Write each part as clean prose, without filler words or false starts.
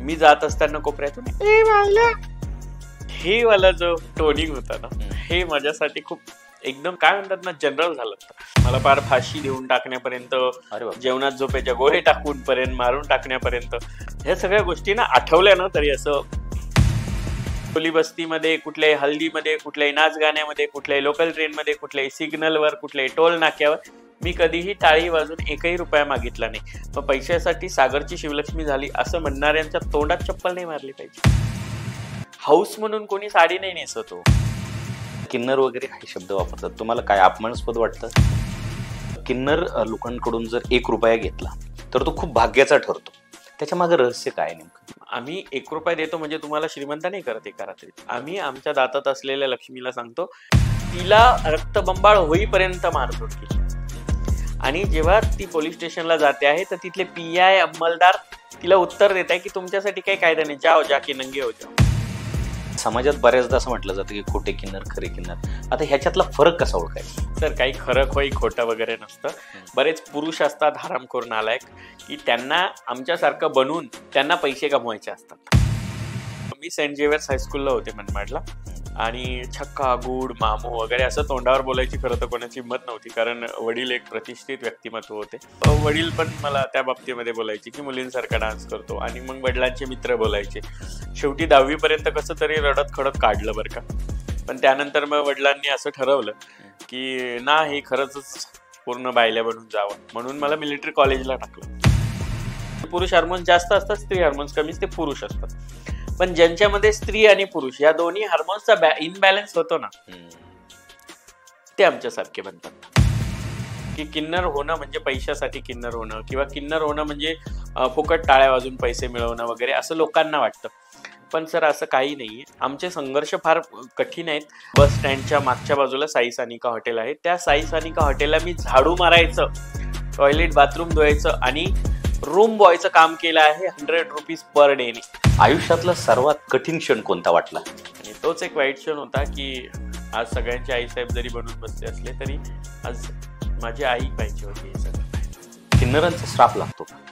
मी जात असताना कोपऱ्यातून ए मायला, हे वाला जो टोनिंग होता ना, हे माझ्यासाठी खूप एकदम काय म्हणतात ना, जनरल झालं. मला फार फाशी देऊन टाकण्यापर्यंत, जेवणात झोपेच्या गोळे टाकून पर्यंत, मारून टाकण्यापर्यंत, ह्या सगळ्या गोष्टी ना आठवल्या ना तरी असं टोली बस्तीमध्ये, कुठल्याही हल्दीमध्ये, कुठल्याही नाच गाण्यामध्ये, कुठल्याही लोकल ट्रेनमध्ये, कुठल्याही सिग्नलवर, कुठल्याही टोल नाक्यावर मी कधीही टाळी वाजून एकही रुपया मागितला नाही. मग पैशासाठी सागरची शिवलक्ष्मी झाली असं म्हणणाऱ्यांच्या तोंडात चप्पल नाही मारली पाहिजे. हाऊस म्हणून कोणी साडी नाही नेसतो. किन्नर वगैरे हे शब्द वापरतात, तुम्हाला काय अपमानास्पद वाटतं? किन्नर लोकांकडून जर 1 रुपया घेतला तर तो खूप भाग्याचा ठरतो, त्याच्या मागे रहस्य काय नेमकं? आम्ही 1 रुपया देतो म्हणजे तुम्हाला श्रीमंत नाही करत एका रात्रीत. आम्ही आमच्या दातात असलेल्या लक्ष्मीला सांगतो तिला रक्तबंबाळ होईपर्यंत मारतो की. आणि जेव्हा ती पोलीस स्टेशनला जाते आहे तर तिथले PI अंमलदार तिला उत्तर देत आहे की तुमच्यासाठी काही कायदा नाही, जाओ जाके नंगे हो जाओ. समाजात बऱ्याचदा असं म्हटलं जातं की खोटे किन्नर खरे किन्नर, आता ह्याच्यातला फरक कसा ओळखायचा? तर काही खरं होई खोटं वगैरे नसतं. बरेच पुरुष असतात हरामखोर नालायक की त्यांना आमच्यासारखं बनवून त्यांना पैसे कमवायचे असतात. मी सेंट जेवियर्स हायस्कूलला होते मनमाडला, आणि छक्का गुड मामू वगैरे असं तोंडावर बोलायची खरं तर कोणाची हिंमत नव्हती, कारण वडील एक प्रतिष्ठित व्यक्तिमत्व होते. वडील पण मला त्या बाबतीमध्ये बोलायचे की मुलींसारखा डान्स करतो, आणि मग वडिलांचे मित्र बोलायचे. शेवटी 10वी पर्यंत कसं तरी रडत खडत काढलं बरं का. पण त्यानंतर मग वडिलांनी असं ठरवलं की ना, हे खरंच पूर्ण बायल्या बनून जावं, म्हणून मला मिलिटरी कॉलेजला टाकलं. पुरुष हार्मोन्स जास्त असतात, स्त्री हार्मोन्स कमी, ते पुरुष असतात. पण ज्यांच्यामध्ये स्त्री आणि पुरुष या दोन्ही हार्मोन्सचा इनबॅलन्स होतो ना, ते आमच्यासारखे बनतात. की किन्नर होणं म्हणजे पैशासाठी किन्नर होणं, किंवा किन्नर होणं म्हणजे फुकट टाळ्या वाजून पैसे मिळवणं वगैरे असं लोकांना वाटतं. पण सर असं काही नाहीये. आमचे संघर्ष फार कठीण आहेत. बस स्टँडच्या मागच्या बाजूला साई सानिका हॉटेल आहे. त्या साई सानिका हॉटेलला मी झाडू मारायचं, टॉयलेट बाथरूम धुवायचं आणि रूम बॉयचं काम केलं आहे 100 रुपीज पर डे ने. आयुष्यातला सर्वात कठीण क्षण कोणता वाटला? आणि तोच एक वाईट क्षण होता की आज सगळ्यांचे आईसाहेब जरी बनून बसले असले तरी आज माझी आई पाहिजे होती. हे सगळं किन्नरांचा श्राप लागतो का?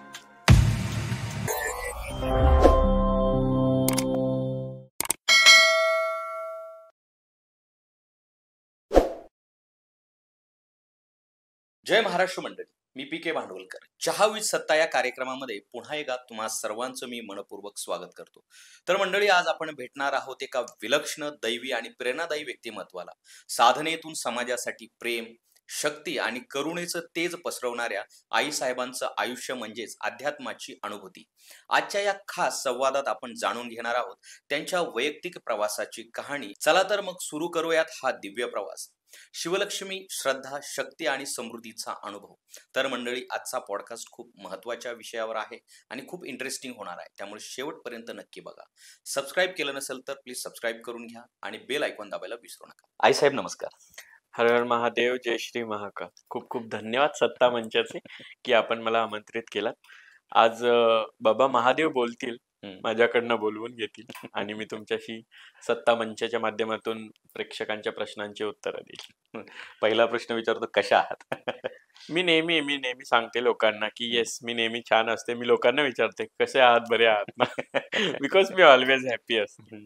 जय महाराष्ट्र मंडळी, मी PK भांडवलकर. चहा विथ सत्ता या कार्यक्रमामध्ये पुन्हा एकदा तुम्हा सर्वांचं मी मनपूर्वक स्वागत करतो. तर मंडळी, आज आपण भेटणार आहोत एका विलक्षण, दैवी आणि प्रेरणादायी व्यक्तिमत्वाला. साधनेतून समाजासाठी प्रेम, शक्ती आणि करुणेचं तेज पसरवणाऱ्या आईसाहेबांचं आयुष्य म्हणजेच अध्यात्माची अनुभूती. आजच्या या खास संवादात आपण जाणून घेणार आहोत त्यांच्या वैयक्तिक प्रवासाची कहाणी. चला तर मग सुरू करूयात हा दिव्य प्रवास. शिवलक्ष्मी, श्रद्धा, शक्ती आणि समृद्धीचा अनुभव. तर मंडळी, आजचा पॉडकास्ट खूप महत्त्वाच्या विषयावर आहे आणि खूप इंटरेस्टिंग होणार आहे, त्यामुळे शेवटपर्यंत नक्की बघा. सबस्क्राईब केलं नसेल तर प्लीज सबस्क्राईब करून घ्या आणि बेल आयकॉन दाबायला विसरू नका. आईसाहेब नमस्कार. हर हर महादेव, जय श्री महाकाल. खूप खूप धन्यवाद सत्ता मंचाचे की आपण मला आमंत्रित केलात. आज बाबा महादेव बोलतील, माझ्याकडनं बोलवून घेतील आणि मी तुमच्याशी सत्ता मंचाच्या माध्यमातून प्रेक्षकांच्या प्रश्नांची उत्तरं देईल. पहिला प्रश्न विचारतो, कशा आहात? मी नेहमी सांगते लोकांना की येस, मी नेहमी छान असते. मी लोकांना विचारते कसे आहात, बरे आहात ना? बिकॉज मी ऑलवेज हॅपी असते.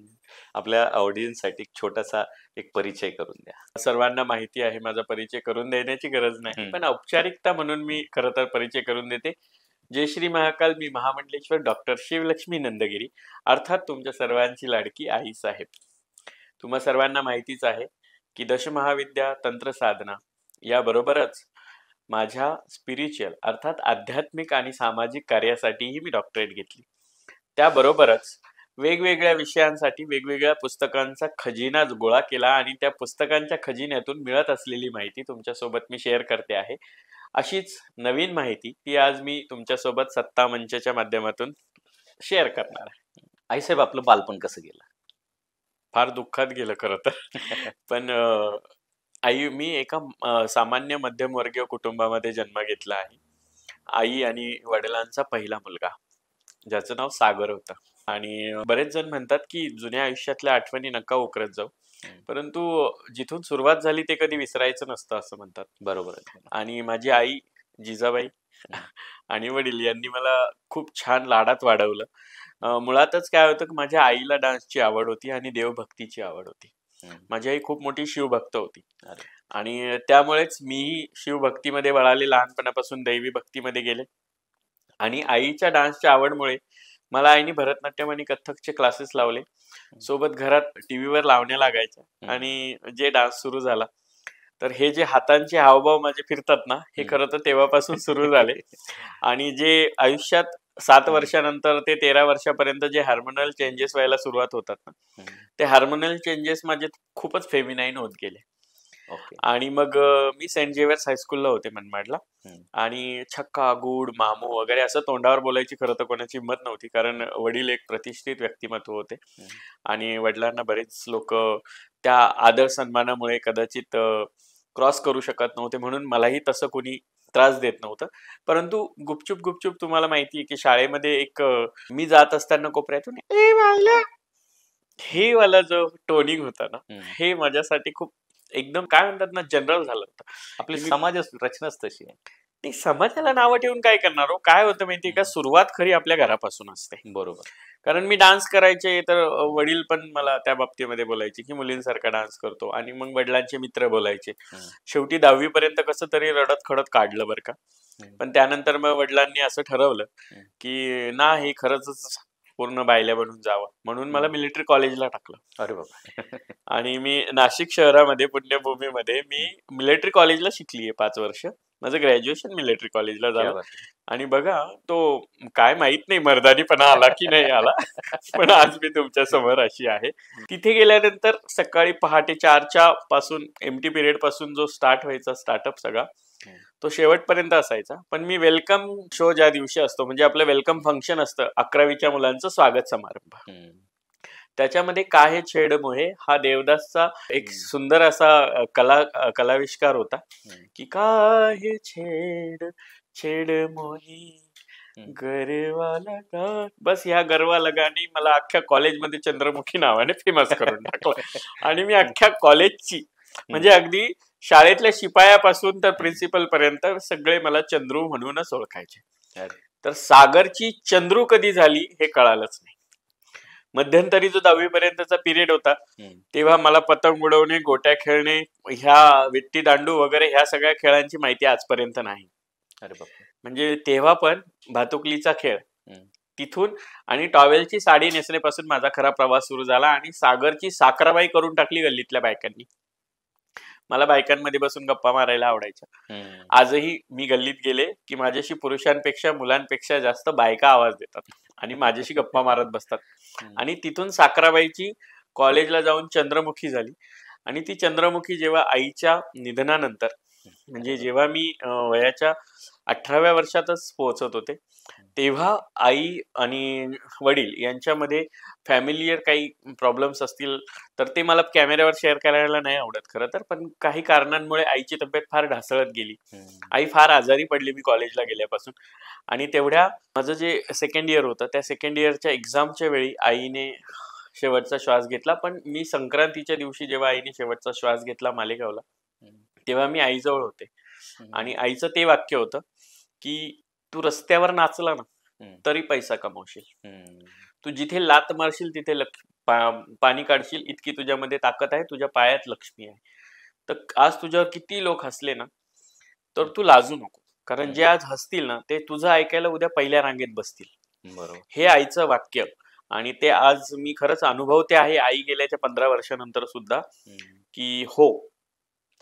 आपल्या ऑडियन्ससाठी छोटासा एक परिचय करून द्या. सर्वांना माहिती आहे, माझा परिचय करून देण्याची गरज नाही, पण औपचारिकता म्हणून मी खरं तर परिचय करून देते. जय श्री महाकाल. मी महामंडलेश्वर डॉक्टर शिवलक्ष्मी नंदगिरी, अर्थात तुमच्या सर्वांची लाडकी आई साहेब. तुम्हा सर्वांना माहितीच आहे की दशमहाविद्या, तंत्र साधना याबरोबरच माझ्या स्पिरिच्युअल अर्थात आध्यात्मिक आणि सामाजिक कार्यासाठीही मी डॉक्टरेट घेतली. त्याबरोबरच वेगवेगळ्या विषयांसाठी वेगवेगळ्या पुस्तकांचा खजिना गोळा केला आणि त्या पुस्तकांच्या खजिन्यातून मिळत असलेली माहिती तुमच्यासोबत मी शेअर करते आहे. अशीच नवीन माहिती ती आज मी तुमच्यासोबत सत्ता मंचाच्या माध्यमातून शेअर करणार आहे. आईसाहेब, आपलं बालपण कसं गेलं? फार दुःखात गेलं खरं तर. पण मी एका सामान्य मध्यमवर्गीय कुटुंबामध्ये जन्म घेतला आहे. आई आणि वडिलांचा पहिला मुलगा, ज्याचं नाव सागर होतं. आणि बरेच जण म्हणतात की जुन्या आयुष्यातल्या आठवणी नका उकरत जाऊ, परंतु जिथून सुरुवात झाली ते कधी विसरायचं नसतं असं म्हणतात. बरोबर आहे. आणि माझी आई, जिजाबाई आणि वडील यांनी मला खूप छान लाडात वाढवलं. मुळातच काय होतं की माझ्या आईला डान्सची आवड होती आणि देवभक्तीची आवड होती. माझी आई खूप मोठी शिवभक्त होती आणि त्यामुळेच मी शिवभक्तीमध्ये वळाले, लहानपणापासून दैवी भक्तीमध्ये गेले आणि आईच्या डान्सच्या आवडमुळे मला आईने भरतनाट्यम आणि कथ्थकचे क्लासेस लावले. सोबत घरात टीव्हीवर लावण्या लागायच्या आणि जे डान्स सुरू झाला तर हे जे हातांचे हावभाव माझे फिरतात ना, हे खरं तर तेव्हापासून सुरू झाले आणि जे आयुष्यात 7 वर्षानंतर ते 13 वर्षापर्यंत जे हार्मोनल चेंजेस व्हायला सुरुवात होतात ना, ते हार्मोनल चेंजेस माझे खूपच फेमिनाईन होत गेले. आणि मग मी सेंट झेवियर्स हायस्कूलला होते मनमाडला आणि छक्का, गुड, मामू वगैरे असं तोंडावर बोलायची खरं तर कोणाची हिंमत नव्हती, कारण वडील एक प्रतिष्ठित व्यक्तिमत्व होते आणि वडिलांना बरेच लोक त्या आदर सन्मानामुळे कदाचित क्रॉस करू शकत नव्हते, म्हणून मलाही तसं कोणी त्रास देत नव्हतं. परंतु गुपचूप गुपचूप तुम्हाला माहिती आहे की शाळेमध्ये एक मी जात असताना कोपऱ्यातून ए बायला, हे वाला जो टोनिंग होता ना, हे माझ्यासाठी खूप एकदम काय म्हणतात ना, जनरल झालं होतं. आपली समाज रचनाच तशी आहे. नाही, समाजाला नावं ठेवून काय करणार हो? काय होतं माहितीये का, सुरुवात खरी आपल्या घरापासून असते. बरोबर. कारण मी डान्स करायचे तर वडील पण मला त्या बाबतीमध्ये बोलायचे की मुलींसारखा डान्स करतो आणि मग वडिलांचे मित्र बोलायचे. शेवटी 10वी पर्यंत कसं तरी रडत खडत काढलं बरं का. पण त्यानंतर मग वडिलांनी असं ठरवलं की ना, हे खरंच पूर्ण बायल्या बनून जावं, म्हणून मला मिलिटरी कॉलेजला टाकलं. अरे बाबा. आणि मी नाशिक शहरामध्ये पुण्यभूमीमध्ये मी मिलिटरी कॉलेजला शिकलीये 5 वर्ष. माझं ग्रॅज्युएशन मिलिटरी कॉलेजला झालं आणि बघा तो काय माहित नाही मर्दानीपणा आला की नाही आला, पण आज मी तुमच्या समोर अशी आहे. तिथे गेल्यानंतर सकाळी पहाटे 4च्या पासून एमटी पिरियड पासून जो स्टार्ट व्हायचा स्टार्टअप सगळा, तो शेवटपर्यंत असायचा. पण मी वेलकम शो ज्या दिवशी असतो, म्हणजे आपलं वेलकम फंक्शन असतं 11वीच्या मुलांचं स्वागत समारंभ, त्याच्यामध्ये काहे छेड मोहे हा देवदासचा एक सुंदर असा कलाविष्कार होता की काहे छेड छेड मोही गरवाला गात. बस ह्या गरवाला गाणी मला अख्ख्या कॉलेजमध्ये चंद्रमुखी नावाने फेमस करून टाकलं आणि मी अख्ख्या कॉलेजची म्हणजे अगदी शाळेतल्या शिपायापासून तर प्रिन्सिपल पर्यंत सगळे मला चंद्रू म्हणूनच ओळखायचे. तर सागरची चंद्रू कधी झाली हे कळालंच नाही. मध्यंतरी जो 10वी पर्यंतचा पिरियड होता तेव्हा मला पतंग उडवणे, गोट्या खेळणे, ह्या विट्टी दांडू वगैरे ह्या सगळ्या खेळांची माहिती आजपर्यंत नाही. अरे बापरे. म्हणजे तेव्हा पण भातुकलीचा खेळ तिथून आणि टॉवेलची साडी नेसण्यापासून माझा खरा प्रवास सुरू झाला आणि सागरची साखराबाई करून टाकली गल्लीतल्या बायकांनी. मला बायकांमध्ये बसून गप्पा मारायला आवडायच्या. आजही मी गल्लीत गेले की माझ्याशी पुरुषांपेक्षा मुलांपेक्षा जास्त बायका आवाज देतात आणि माझ्याशी गप्पा मारत बसतात. आणि तिथून साखराबाईची कॉलेजला जाऊन चंद्रमुखी झाली आणि ती चंद्रमुखी जेव्हा आईच्या निधनानंतर, म्हणजे जेव्हा मी वयाच्या 18व्या वर्षातच पोहोचत होते, तेव्हा आई आणि वडील यांच्यामध्ये फॅमिलियर काही प्रॉब्लेम्स असतील तर ते मला कॅमेऱ्यावर शेअर करायला नाही आवडत खरं तर, पण काही कारणांमुळे आईची तब्येत फार ढासळत गेली. आई फार आजारी पडली मी कॉलेजला गेल्यापासून आणि तेवढ्या माझं जे सेकंड इयर होतं त्या सेकंड इयरच्या एक्झामच्या वेळी आईने शेवटचा श्वास घेतला. पण मी संक्रांतीच्या दिवशी जेव्हा आईने शेवटचा श्वास घेतला मालेगावला, तेव्हा मी आईजवळ होते आणि आईचं ते वाक्य होतं की तू रस्त्यावर नाचला ना तरी पैसा कमवशील, तू जिथे लात मारशील तिथे पाणी काढशील, इतकी तुझ्यामध्ये ताकद आहे, तुझ्या पायात लक्ष्मी आहे. तर आज तुझ्यावर किती लोक हसले ना तर तू लाजू नको, कारण जे आज हसतील ना ते तुझं ऐकायला उद्या पहिल्या रांगेत बसतील. बरोबर. हे आईचं वाक्य आणि ते आज मी खरंच अनुभवते आहे आई गेल्याच्या 15 वर्षानंतर सुद्धा की हो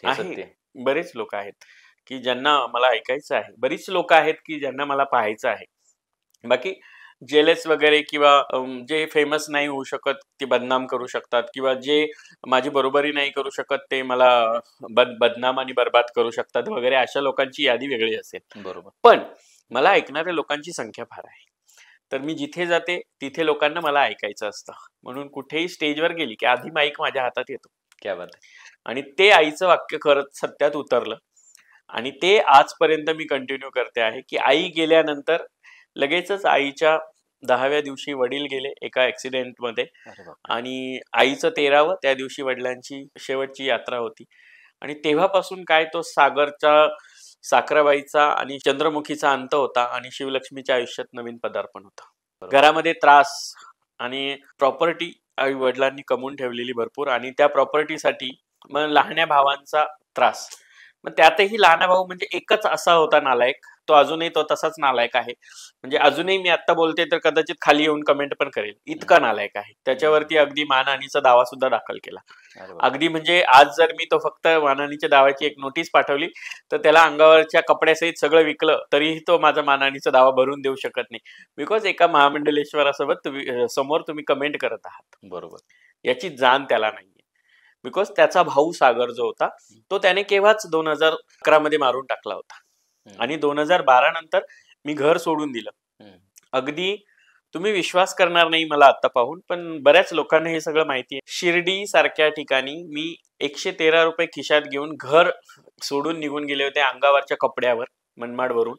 आहे. बरेच लोक आहेत की ज्यांना मला ऐकायचं आहे, बरीच लोक आहेत की ज्यांना मला पाहायचं आहे. बाकी जेलेस वगैरे किंवा जे फेमस नाही होऊ शकत ते बदनाम करू शकतात किंवा जे माझी बरोबरी नाही करू शकत ते मला बदनाम आणि बरबाद करू शकतात वगैरे, अशा लोकांची यादी वेगळी असेल. बरोबर. पण मला ऐकणाऱ्या लोकांची संख्या फार आहे. तर मी जिथे जाते तिथे लोकांना मला ऐकायचं असतं, म्हणून कुठेही स्टेजवर गेली की आधी माईक माझ्या हातात येतो. क्या बात आहे. आणि ते आईचं वाक्य खरंच सत्यात उतरलं आणि ते आजपर्यंत मी कंटिन्यू करते आहे की आई गेल्यानंतर लगेचच आईच्या 10व्या दिवशी वडील गेले एका ऍक्सिडेंटमध्ये आणि आईचं 13वं त्या दिवशी वडिलांची शेवटची यात्रा होती. आणि तेव्हापासून काय तो सागरचा, साखराबाईचा आणि चंद्रमुखीचा अंत होता आणि शिवलक्ष्मीच्या आयुष्यात नवीन पदार्पण होतं. घरामध्ये त्रास आणि प्रॉपर्टी आई वडिलांनी कमवून ठेवलेली भरपूर, आणि त्या प्रॉपर्टीसाठी मग लहान्या भावांचा त्रास. मग त्यातही लहाना भाऊ म्हणजे एकच असा होता नालायक, तो अजूनही तो तसाच नालायक आहे. म्हणजे अजूनही मी आता बोलते तर कदाचित खाली येऊन कमेंट पण करेल, इतका नालायक आहे. त्याच्यावरती अगदी मानहानीचा दावा सुद्धा दाखल केला. अगदी म्हणजे आज जर मी तो फक्त मानहानीच्या दाव्याची एक नोटीस पाठवली तर त्याला अंगावरच्या कपड्यासहित सगळं विकलं तरीही तो माझा मानहानीचा दावा भरून देऊ शकत नाही. बिकॉज एका महामंडलेश्वरासोबत समोर तुम्ही कमेंट करत आहात. बरोबर. याची जाण त्याला नाहीये. बिकॉज त्याचा भाऊ सागर जो होता तो त्याने केव्हाच 2011 मध्ये मारून टाकला होता. आणि 2012 नंतर मी घर सोडून दिलं. अगदी तुम्ही विश्वास करणार नाही मला आता पाहून, पण बऱ्याच लोकांना हे सगळं माहिती आहे. शिर्डी सारख्या ठिकाणी मी 113 रुपये खिशात घेऊन घर सोडून निघून गेले होते अंगावरच्या कपड्यावर, मनमाडवरून.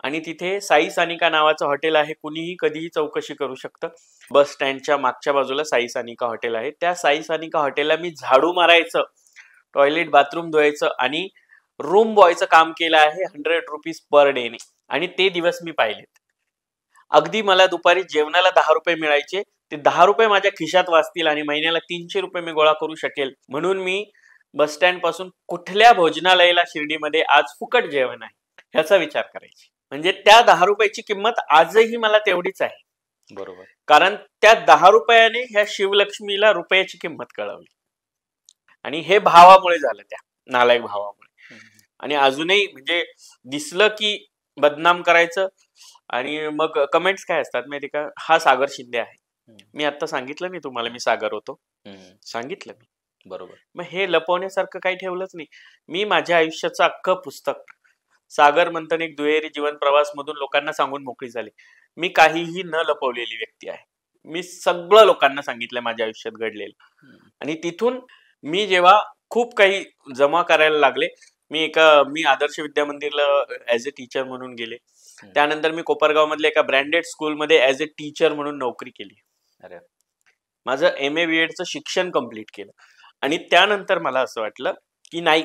आणि तिथे साई सानिका नावाचं हॉटेल आहे, कुणीही कधीही चौकशी करू शकतं. बस स्टँडच्या मागच्या बाजूला साई सानिका हॉटेल आहे. त्या साई सानिका हॉटेलला मी झाडू मारायचं, टॉयलेट बाथरूम धुवायचं आणि रूम बॉयचं काम केलं आहे 100 रुपीज पर डेने. आणि ते दिवस मी पाहिलेत. अगदी मला दुपारी जेवणाला 10 रुपये मिळायचे, ते 10 रुपये माझ्या खिशात वाचतील आणि महिन्याला 300 रुपये मी गोळा करू शकेल म्हणून मी बस स्टँड पासून कुठल्या भोजनालयाला शिर्डीमध्ये आज फुकट जेवण आहे ह्याचा विचार करायची. म्हणजे त्या 10 रुपयाची किंमत आजही मला तेवढीच आहे. बरोबर. कारण त्या 10 रुपयाने ह्या शिवलक्ष्मीला रुपयाची किंमत कळवली. आणि हे भावामुळे झालं, त्या नालायक भावामुळे. आणि अजूनही म्हणजे दिसलं की बदनाम करायचं. आणि मग कमेंट्स काय असतात माहिती का, हा सागर शिंदे आहे. मी आता सांगितलं नाही तुम्हाला मी सागर होतो, सांगितलं मी. बरोबर. मग हे लपवण्यासारखं काही ठेवलंच नाही. मी माझ्या आयुष्याचं अख्खं पुस्तक सागर मंथन एक दुहेरी जीवन प्रवास मधून लोकांना सांगून मोकळी झाली. मी काहीही न लपवलेली व्यक्ती आहे. मी सगळं लोकांना सांगितलं माझ्या आयुष्यात घडलेलं. आणि तिथून मी जेव्हा खूप काही जमा करायला लागले, मी आदर्श विद्या मंदिरला ऍज अ टीचर म्हणून गेले. त्यानंतर मी कोपरगाव मधल्या एका ब्रँडेड स्कूलमध्ये ऍज अ टीचर म्हणून नोकरी केली. अरे. माझं MA BEdचं शिक्षण कम्प्लीट केलं. आणि त्यानंतर मला असं वाटलं की नाही,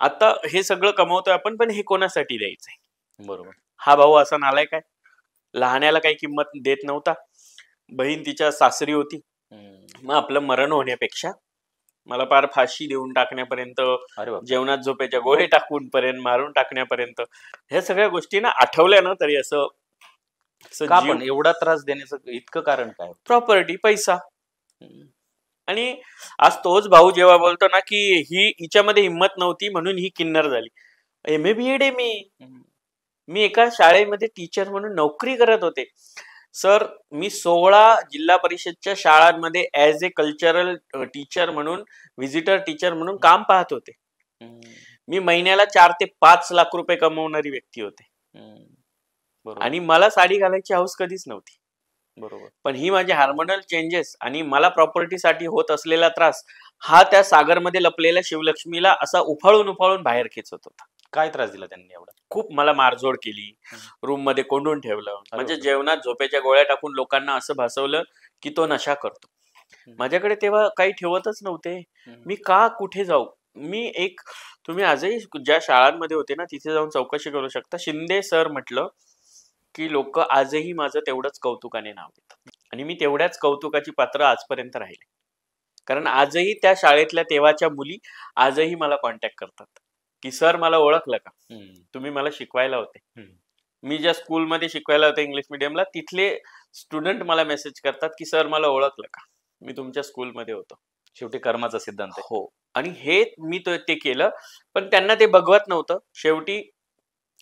आता हे सगळं कमवतोय आपण, पण हे कोणासाठी द्यायचंय. बरोबर. हा भाऊ असा नालायक आहे, लहान्याला काही किंमत देत नव्हता. बहीण तिच्या सासरी होती. मग आपलं मरण होण्यापेक्षा मला पार फाशी देऊन टाकण्यापर्यंत, जेवणात झोपेच्या गोळे टाकून पर्यंत, मारून टाकण्यापर्यंत, ह्या सगळ्या गोष्टी ना आठवल्या ना तरी असं का पण एवढा त्रास देण्याचं इतकं कारण काय? प्रॉपर्टी, पैसा. आणि आज तोच भाऊ जेव्हा बोलतो ना की हिच्यामध्ये हिंमत नव्हती म्हणून ही किन्नर झाली. MA BEd आहे मी एका शाळेमध्ये टीचर म्हणून नोकरी करत होते. सर, मी 16 जिल्हा परिषदच्या शाळांमध्ये ऍज ए कल्चरल टीचर म्हणून, व्हिजिटर टीचर म्हणून काम पाहत होते. मी महिन्याला 4 ते 5 लाख रुपये कमवणारी व्यक्ती होते. आणि मला साडी घालायची हौस कधीच नव्हती. बरोबर. पण ही माझी हार्मोनल चेंजेस आणि मला प्रॉपर्टीसाठी होत असलेला त्रास हा त्या सागरमध्ये लपलेल्या शिवलक्ष्मीला असा उफाळून बाहेर खेचत होता. काय त्रास दिला त्यांनी एवढा? खूप मला मारझोड केली, रूम मध्ये कोंडून ठेवलं. म्हणजे जेवणात झोपेच्या गोळ्या टाकून लोकांना असं भासवलं की तो नशा करतो. माझ्याकडे तेव्हा काही ठेवतच नव्हते. मी का कुठे जाऊ? तुम्ही आजही ज्या शाळांमध्ये होते ना तिथे जाऊन चौकशी करू शकता. शिंदे सर म्हटलं की लोक आजही माझं तेवढंच कौतुकाने नाव देतात. आणि मी तेवढ्याच कौतुकाची पात्र आजपर्यंत राहिले. कारण आजही त्या शाळेतल्या तेव्हाच्या मुली आजही मला कॉन्टॅक्ट करतात की सर मला ओळखलं का, तुम्ही मला शिकवायला होते. मी ज्या स्कूलमध्ये शिकवायला होते इंग्लिश मिडियमला, तिथले स्टुडंट मला मेसेज करतात की सर मला ओळखलं का, मी तुमच्या स्कूलमध्ये होतो. शेवटी कर्माचा सिद्धांत आहे. हो. आणि हे मी ते केलं, पण त्यांना ते बघवत नव्हतं. शेवटी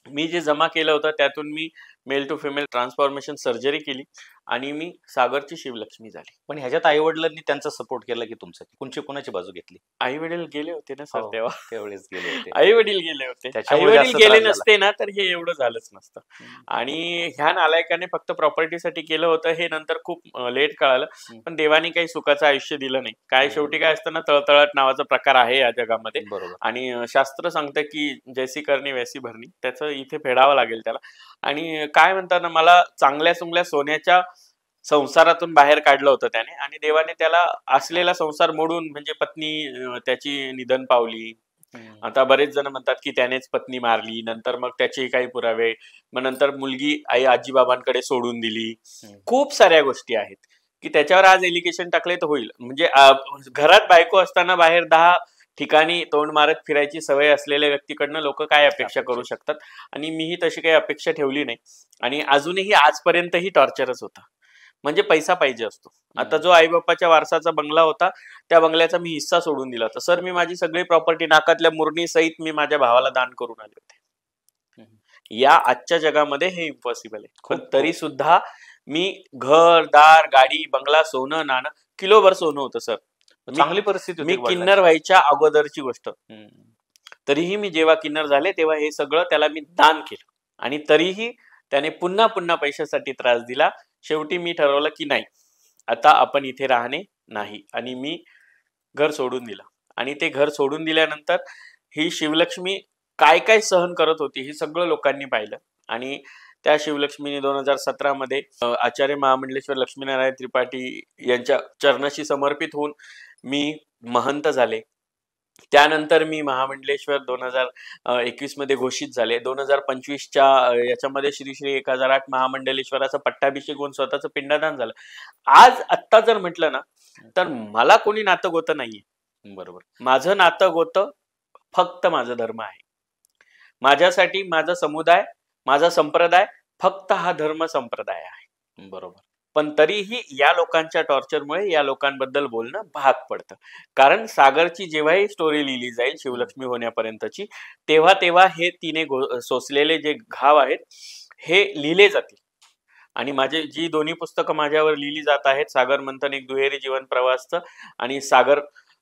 मी जे जमा केलं होतं त्यातून मी male to female transformation surgery केली आणि मी सागरची शिवलक्ष्मी झाली. पण ह्याच्यात आई वडिलांनी त्यांचा सपोर्ट केला की तुमचा? कोणाची बाजू घेतली? आई वडील गेले होते ना सर तेव्हा. त्यावेळेस गेले होते. आई वडील गेले होते. आई वडील गेले नसते ना तर हे एवढं झालंच नसतं. आणि ह्या नालायकाने फक्त प्रॉपर्टीसाठी केलं होतं हे नंतर खूप लेट कळालं. पण देवाने काही सुखाचं आयुष्य दिलं नाही. काय शेवटी काय असतं ना, तळतळाट नावाचा प्रकार आहे या जगामध्ये. आणि शास्त्र सांगतं की जैसी करणी वैसी भरणी, त्याचं इथे फेडावं लागेल त्याला. आणि काय म्हणतात ना, मला चांगल्या चुंगल्या सोन्याच्या संसारातून बाहेर काढलं होतं त्याने. आणि देवाने त्याला असलेला संसार मोडून, म्हणजे पत्नी त्याची निधन पावली, आता बरेच जण म्हणतात की त्यानेच पत्नी मारली, नंतर मग त्याचे काही पुरावे, मग नंतर मुलगी आजी बाबांकडे सोडून दिली. खूप साऱ्या गोष्टी आहेत की त्याच्यावर आज एलिगेशन टाकले तर होईल. म्हणजे घरात बायको असताना बाहेर 10 ठिकाणी तोंड मारत फिरायची सवय असलेल्या व्यक्तीकडनं लोक काय अपेक्षा करू शकतात. आणि मीही तशी काही अपेक्षा ठेवली नाही. आणि अजूनही आजपर्यंतही टॉर्चरच होतं. म्हणजे पैसा पाहिजे असतो. आता जो आई बाप्पाच्या वारसाचा बंगला होता त्या बंगल्याचा मी हिस्सा सोडून दिला होता. सर, मी माझी सगळी प्रॉपर्टी नाकातल्या मुरणी सहित मी माझ्या भावाला दान करून आले होते. या आजच्या जगामध्ये हे इम्पॉसिबल आहे. पण तरी सुद्धा मी घर दार गाडी बंगला सोनं नाणं किलोभर सोनं होतं सर. चांगली परिस्थिती मी किन्नर व्हायच्या अगोदरची गोष्ट. तरीही मी जेव्हा किन्नर झाले तेव्हा हे सगळं त्याला मी दान केलं. आणि तरीही त्याने पुन्हा पुन्हा पैशासाठी त्रास दिला. शेवटी मी ठरवलं की नाही, आता आपण इथे राहणे नाही. आणि मी घर सोडून दिलं. आणि ते घर सोडून दिल्यानंतर ही शिवलक्ष्मी काय काय सहन करत होती हे सगळं लोकांनी पाहिलं. आणि त्या शिवलक्ष्मीने 2017 मध्ये आचार्य महामंडलेश्वर लक्ष्मीनारायण त्रिपाठी यांच्या चरणाशी समर्पित होऊन मी महंत झाले. त्यानंतर मी महामंडलेश्वर 2021 मध्ये घोषित झाले. 2025च्या याच्यामध्ये श्री श्री 1008 महामंडलेश्वराचा पट्टाभिषेक होऊन स्वतःचं पिंडदान झालं. आज आत्ता जर म्हटलं ना तर मला कोणी नातं गोतं नाहीये. बरोबर. माझं नातं गोतं फक्त माझा धर्म आहे. माझ्यासाठी माझा समुदाय, माझा संप्रदाय फक्त हा धर्म संप्रदाय आहे. बरोबर. पण तरीही या लोकांच्या टॉर्चरमुळे या लोकांबद्दल बोलणं भाग पडतं. कारण सागरची जेव्हाही स्टोरी लिहिली जाईल शिवलक्ष्मी होण्यापर्यंतची, तेव्हा तेव्हा हे तिने सोसलेले जे घाव आहेत हे लिहिले जातील. आणि माझे जी दोन्ही पुस्तकं माझ्यावर लिहिली जात आहेत, सागर मंथन एक दुहेरी जीवन प्रवासचं आणि सागर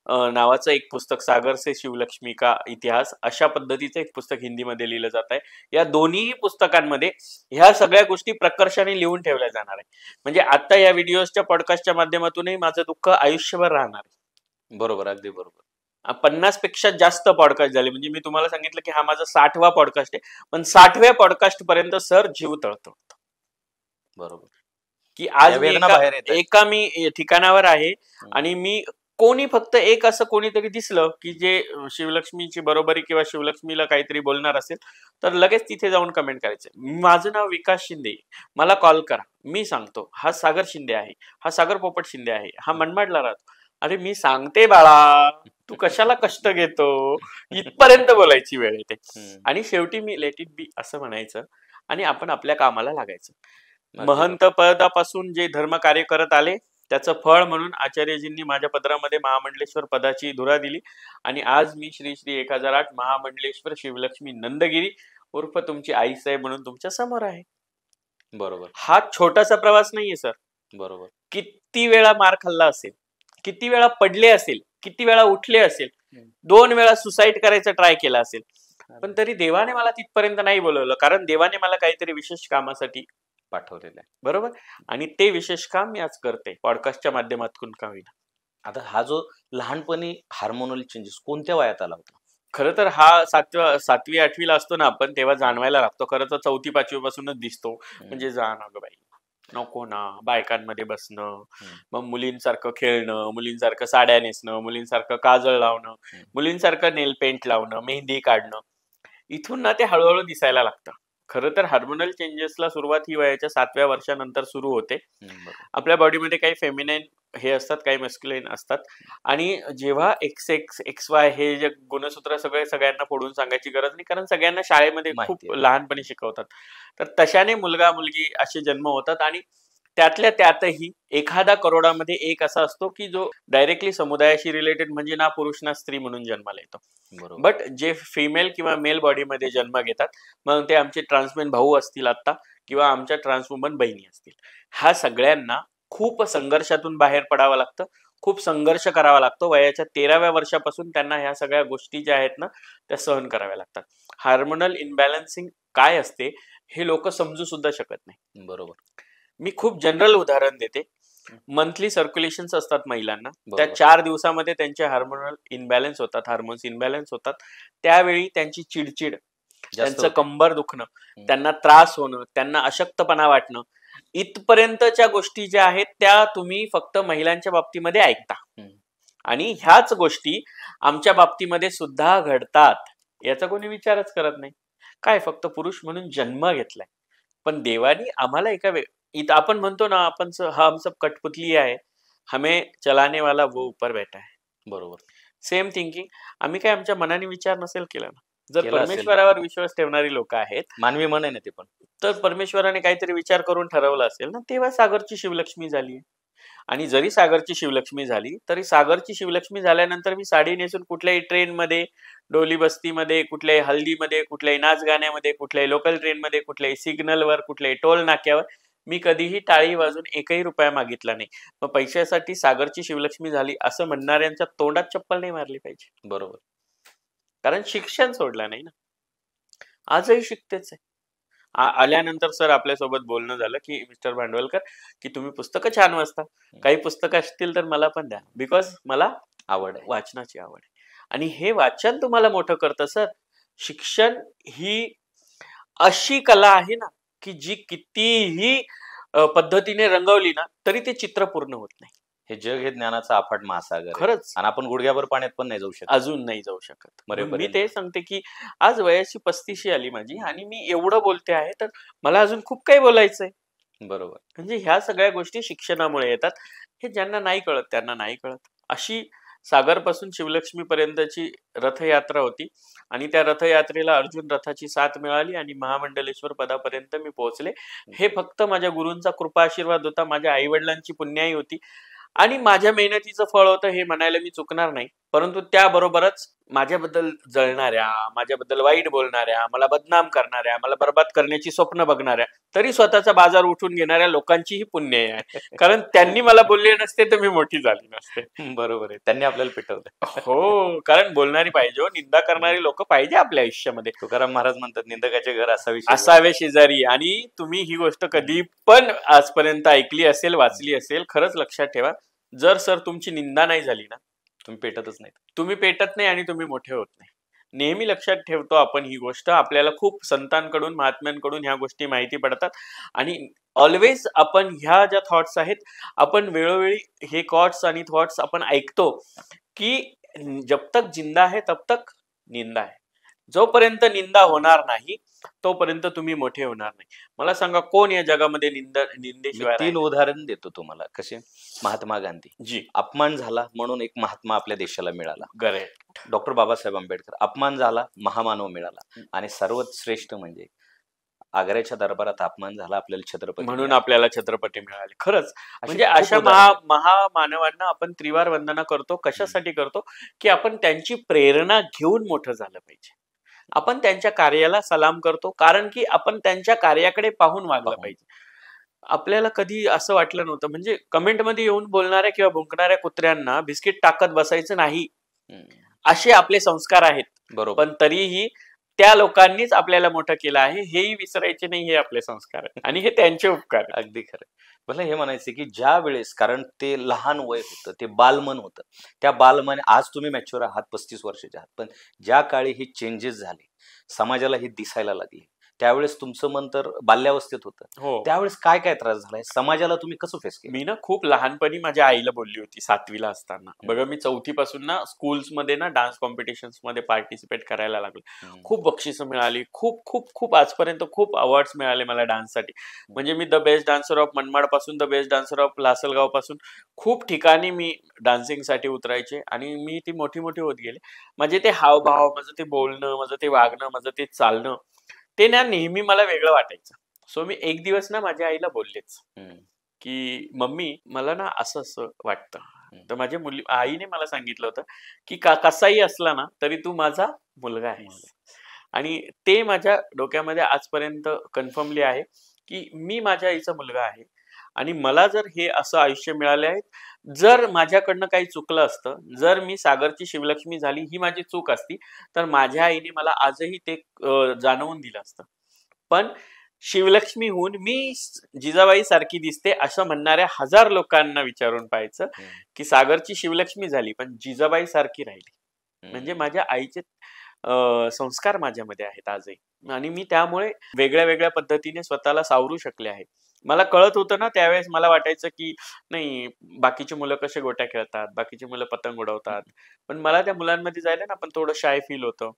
नावाचं एक पुस्तक, सागर से शिवलक्ष्मी का इतिहास, अशा पद्धतीचं एक पुस्तक हिंदीमध्ये लिहिलं जात आहे. या दोन्ही पुस्तकांमध्ये ह्या सगळ्या गोष्टी प्रकर्षाने लिहून ठेवल्या जाणार आहे. म्हणजे आता या व्हिडिओच्या पॉडकास्टच्या माध्यमातूनही माझं दुःख आयुष्यभर राहणार आहे. बरोबर, अगदी बरोबर. 50 पेक्षा जास्त पॉडकास्ट झाले. म्हणजे मी तुम्हाला सांगितलं की हा माझा 60वा पॉडकास्ट आहे. पण 60व्या पॉडकास्ट पर्यंत सर जीव तळतो. बरोबर. की आज एका मी ठिकाणावर आहे आणि मी कोणी फक्त एक असं कोणीतरी दिसलं की जे शिवलक्ष्मीची बरोबरी किंवा शिवलक्ष्मीला काहीतरी बोलणार असेल तर लगेच तिथे जाऊन कमेंट करायचं, माझं नाव विकास शिंदे, मला कॉल करा, मी सांगतो हा सागर शिंदे आहे, हा सागर पोपट शिंदे आहे, हा मनमाडला राहतो. अरे मी सांगते बाळा, तू कशाला कष्ट घेतो, इथपर्यंत बोलायची वेळ येते. आणि शेवटी मी लेट इट बी असं म्हणायचं आणि आपण आपल्या कामाला लागायचं. महंत पदापासून जे धर्म कार्य करत आले त्याचं फळ म्हणून आचार्यजींनी माझ्या पदरामध्ये महामंडलेश्वर पदाची धुरा दिली. आणि आज मी श्री श्री 1008 महामंडलेश्वर शिवलक्ष्मी नंदगिरी उर्फ तुमची आई साहेब म्हणून तुमच्या समोर आहे. बरोबर. हा छोटासा प्रवास नाहीये सर. बरोबर. किती वेळा मार खाल्ला असेल, किती वेळा पडले असेल, किती वेळा उठले असेल, 2 वेळा सुसाईड करायचा ट्राय केला असेल, पण तरी देवाने मला तिथपर्यंत नाही बोलवलं. कारण देवाने मला काहीतरी विशेष कामासाठी पाठवलेलं आहे. बरोबर. आणि ते विशेष काम मी आज करते पॉडकास्टच्या माध्यमातून का होईना. आता हा जो लहानपणी हार्मोनल चेंजेस कोणत्या वयात आला होता? खरं तर हा 7वी 8वीला असतो ना आपण तेव्हा जाणवायला लागतो. खरं तर 4थी 5वी पासूनच दिसतो. म्हणजे जा ना ग बाई, नको ना, बायकांमध्ये बसणं, मग मुलींसारखं खेळणं, मुलींसारखं साड्या नेसणं, मुलींसारखं काजळ लावणं, मुलींसारखं नेल पेंट लावणं, मेहंदी काढणं, इथून ना ते हळूहळू दिसायला लागतं. खरं तर हार्मोनल चेंजेसला सुरुवात ही वयाच्या 7व्या वर्षानंतर सुरू होते. आपल्या बॉडीमध्ये काही फेमिनाईन हे असतात, काही मस्क्युलाईन असतात. आणि जेव्हा XY हे जे गुणसूत्र सगळ्यांना फोडून सांगायची गरज नाही, कारण सगळ्यांना शाळेमध्ये खूप लहानपणी शिकवतात. तर तशाने मुलगा मुलगी असे जन्म होतात. आणि त्यातल्या त्यातही 1 करोडामध्ये एक असा असतो की जो डायरेक्टली समुदायाशी रिलेटेड, म्हणजे ना पुरुष ना स्त्री म्हणून जन्माला येतो. बट जे फिमेल किंवा मेल बॉडीमध्ये जन्म घेतात, मग ते आमचे ट्रान्समेन भाऊ असतील आता किंवा आमच्या ट्रान्सवुमन बहिणी असतील, ह्या सगळ्यांना खूप संघर्षातून बाहेर पडावं लागतं, खूप संघर्ष करावा लागतो. वयाच्या 13व्या वर्षापासून त्यांना ह्या सगळ्या गोष्टी ज्या आहेत ना त्या सहन कराव्या लागतात. हार्मोनल इनबॅलन्सिंग काय असते हे लोक समजू सुद्धा शकत नाही. बरोबर. मी खूप जनरल उदाहरण देते. मंथली सर्क्युलेशन असतात महिलांना, त्या 4 दिवसामध्ये त्यांचे हार्मोनल इनबॅलन्स होतात, हार्मोन्स इनबॅलन्स होतात. त्यावेळी त्यांची चिडचिड, त्यांचं कंबर दुखणं, त्यांना त्रास होणं, त्यांना अशक्तपणा वाटणं, इथपर्यंतच्या गोष्टी ज्या आहेत त्या तुम्ही फक्त महिलांच्या बाबतीमध्ये ऐकता. आणि ह्याच गोष्टी आमच्या बाबतीमध्ये सुद्धा घडतात, याचा कोणी विचारच करत नाही. काय फक्त पुरुष म्हणून जन्म घेतलाय, पण देवानी आम्हाला इथं आपण म्हणतो ना, हम सब कठपुतली आहे, हमें चलाने वाला वो ऊपर बैठा है. बरोबर. Same thinking. आम्ही काय आमच्या मनाने विचार नसेल केला ना. जर केला असेल तर. परमेश्वरावर विश्वास ठेवणारी लोक आहेत, मानवी मन आहे ना ते पण. तर परमेश्वराने काहीतरी विचार करून ठरवलं असेल ना, तेव्हा सागरची शिवलक्ष्मी झाली. आणि जरी सागरची शिवलक्ष्मी झाली, तरी सागरची शिवलक्ष्मी झाल्यानंतर मी साडी नेसून कुठल्याही ट्रेनमध्ये, डोली बस्तीमध्ये, कुठल्याही हल्दीमध्ये, कुठल्याही नाच गाण्यामध्ये, कुठल्याही लोकल ट्रेनमध्ये, कुठल्याही सिग्नलवर, कुठल्याही टोल नाक्यावर मी कधीही टाळी वाजून एकही रुपया मागितला नाही. मग पैशासाठी सागरची शिवलक्ष्मी झाली असं म्हणणाऱ्यांच्या तोंडात चप्पल नाही मारली पाहिजे. बरोबर. कारण शिक्षण सोडलं नाही ना. आजही शिकतेच आहे. आल्यानंतर सर आपल्यासोबत बोलणं झालं की मिस्टर भांडवलकर, की तुम्ही पुस्तकं छान वाचता, काही पुस्तकं असतील तर मला पण द्या, बिकॉज मला आवड आहे. वाचनाची आवड आहे. आणि हे वाचन तुम्हाला मोठं करतं सर. शिक्षण ही अशी कला आहे ना, की जी कितीही पद्धतीने रंगवली ना, तरी ते चित्र पूर्ण होत नाही. हे जग हे ज्ञानाचा अफाट महासागर आहे. खरंच आणि आपण गुडघ्यावर पाण्यात पण नाही जाऊ शकत. अजून नाही जाऊ शकत. मग मी मरेपर्यंत. ते सांगते की आज वयाची 35 आली माझी आणि मी एवढं बोलते आहे, तर मला अजून खूप काही बोलायचंय. बरोबर. म्हणजे ह्या सगळ्या गोष्टी शिक्षणामुळे येतात. हे ज्यांना नाही कळत त्यांना नाही कळत. अशी सागरपासून शिवलक्ष्मी पर्यंतची रथयात्रा होती आणि त्या रथयात्रेला अर्जुन रथाची साथ मिळाली आणि महामंडलेश्वर पदापर्यंत मी पोहोचले. हे फक्त माझ्या गुरूंचा कृपा आशीर्वाद होता, माझ्या आई वडिलांची पुण्याई होती आणि माझ्या मेहनतीचं फळ होतं, हे म्हणायला मी चुकणार नाही. परंतु त्याबरोबरच माझ्याबद्दल जळणाऱ्या, माझ्याबद्दल वाईट बोलणाऱ्या, मला बदनाम करणाऱ्या, मला बरबाद करण्याची स्वप्न बघणाऱ्या, तरी स्वतःचा बाजार उठून घेणाऱ्या लोकांचीही पुण्य आहे. कारण त्यांनी मला बोलले नसते तर मी मोठी झाली नसते. बरोबर आहे. त्यांनी आपल्याला पिटवलं. हो, कारण बोलणारी पाहिजे हो, निंदा करणारी लोक पाहिजे आपल्या आयुष्यामध्ये. तुकाराम महाराज म्हणतात निंदकाचे घर असावे. असावे शेजारी. आणि तुम्ही ही गोष्ट कधी पण आजपर्यंत ऐकली असेल, वाचली असेल, खरंच लक्षात ठेवा, जर सर तुमची निंदा नाही झाली ना, तुम्ही पेटतच नाही. तुम्ही पेटत नाही आणि तुम्ही मोठे होत नाही. नेहमी लक्षात ठेवतो आपण ही गोष्ट. आपल्याला खूप संतांकडून, महात्म्यांकडून ह्या गोष्टी माहिती पडतात आणि ऑलवेज आपण ह्या ज्या थॉट्स आहेत, आपण वेळोवेळी हे थॉट्स आणि थॉट्स आपण ऐकतो की जब तक जिंदा है तब तक निंदा है. जोपर्यंत निंदा होणार नाही तोपर्यंत तुम्ही मोठे होणार नाही. मला सांगा, कोण या जगामध्ये निंदेशिवाय 3 उदाहरण देतो तुम्हाला. कसे? महात्मा गांधी. जी, अपमान झाला म्हणून एक महात्मा आपल्या देशाला मिळाला. करेक्ट. डॉक्टर बाबासाहेब आंबेडकर. अपमान झाला, महामानव मिळाला. आणि सर्वात श्रेष्ठ म्हणजे आग्र्याच्या दरबारात अपमान झाला, आपल्याला छत्रपती म्हणून मिळाले. आपल्याला छत्रपती मिळाले. खरंच म्हणजे खूप अशा उदाहरणं. महामानवांना आपण त्रिवार वंदना करतो. कशासाठी करतो? की आपण त्यांची प्रेरणा घेऊन मोठं झालं पाहिजे. आपण त्यांच्या कार्याला सलाम करतो, कारण की आपण त्यांच्या कार्याकडे पाहून वागलं पाहिजे. आपल्याला कधी असं वाटलं नव्हतं. म्हणजे कमेंटमध्ये येऊन बोलणाऱ्या किंवा भुंकणाऱ्या कुत्र्यांना बिस्किट टाकत बसायचं नाही, असे आपले संस्कार आहेत. बरोबर. पण तरीही त्या लोकांनीच आपल्याला मोठं केलं आहे, हेही विसरायचे नाही. हे आपले संस्कार आहेत आणि हे त्यांचे उपकार आहेत. अगदी खरं. मला हे म्हणायचं की ज्या वेळेस, कारण ते लहान वय होतं, ते बालमन होतं, त्या बालमन, आज तुम्ही मॅच्युअर आहात, 35 वर्षाचे आहात, पण ज्या काळी हे चेंजेस झाले, समाजाला हे दिसायला लागले, त्यावेळेस तुमचं मन तर बाल्यावस्थेत होतं. हो, त्यावेळेस काय काय त्रास झालाय, समाजाला तुम्ही कसं फेस केलं? मी ना खूप लहानपणी माझ्या आईला बोलली होती 7वीला असताना. बघा, मी 4थी पासून ना स्कूल्समध्ये ना डान्स कॉम्पिटिशन्स मध्ये पार्टिसिपेट करायला लागलो. खूप बक्षिसं मिळाली, खूप खूप खूप आजपर्यंत खूप अवॉर्ड्स मिळाले मला डान्ससाठी. म्हणजे मी the best dancer of Manmad पासून the best dancer of Lasalgaon पासून खूप ठिकाणी मी डान्सिंगसाठी उतरायचे आणि मी ती मोठी मोठी होत गेले. माझे ते हावभाव, माझं ते बोलणं, माझं ते वागणं, माझं ते चालणं, ते ना नेहमी मला वेगळं वाटायचं. सो मी एक दिवस ना माझ्या आईला बोललेच की मम्मी, मला ना असं असं वाटतं. तर माझ्या आईने मला सांगितलं होतं की कसाही असला ना तरी तू माझा मुलगा आहेस. आणि ते माझ्या डोक्यामध्ये आजपर्यंत कन्फर्मली आहे की मी माझ्या आईचा मुलगा आहे आणि मला जर हे असं आयुष्य मिळाले आहे, जर माझ्याकडनं काही चुकलं असतं, जर मी सागरची शिवलक्ष्मी झाली ही माझी चूक असती, तर माझ्या आईने मला आजही ते जाणवून दिलं असतं. पण शिवलक्ष्मी होऊन मी जिजाबाई सारखी दिसते असं म्हणणाऱ्या 1000 लोकांना विचारून पाहायचं की सागरची शिवलक्ष्मी झाली पण जिजाबाई सारखी राहिली. म्हणजे माझ्या आईचे संस्कार माझ्यामध्ये आहेत आजही आणि मी त्यामुळे वेगळ्या वेगळ्या पद्धतीने स्वतःला सावरू शकले आहे. मला कळत होतं ना त्यावेळेस, मला वाटायचं की नाही, बाकीची मुलं कसे गोट्या खेळतात, बाकीची मुलं पतंग उडवतात, पण मला त्या मुलांमध्ये जायला ना पण थोडं शाय फील होतं.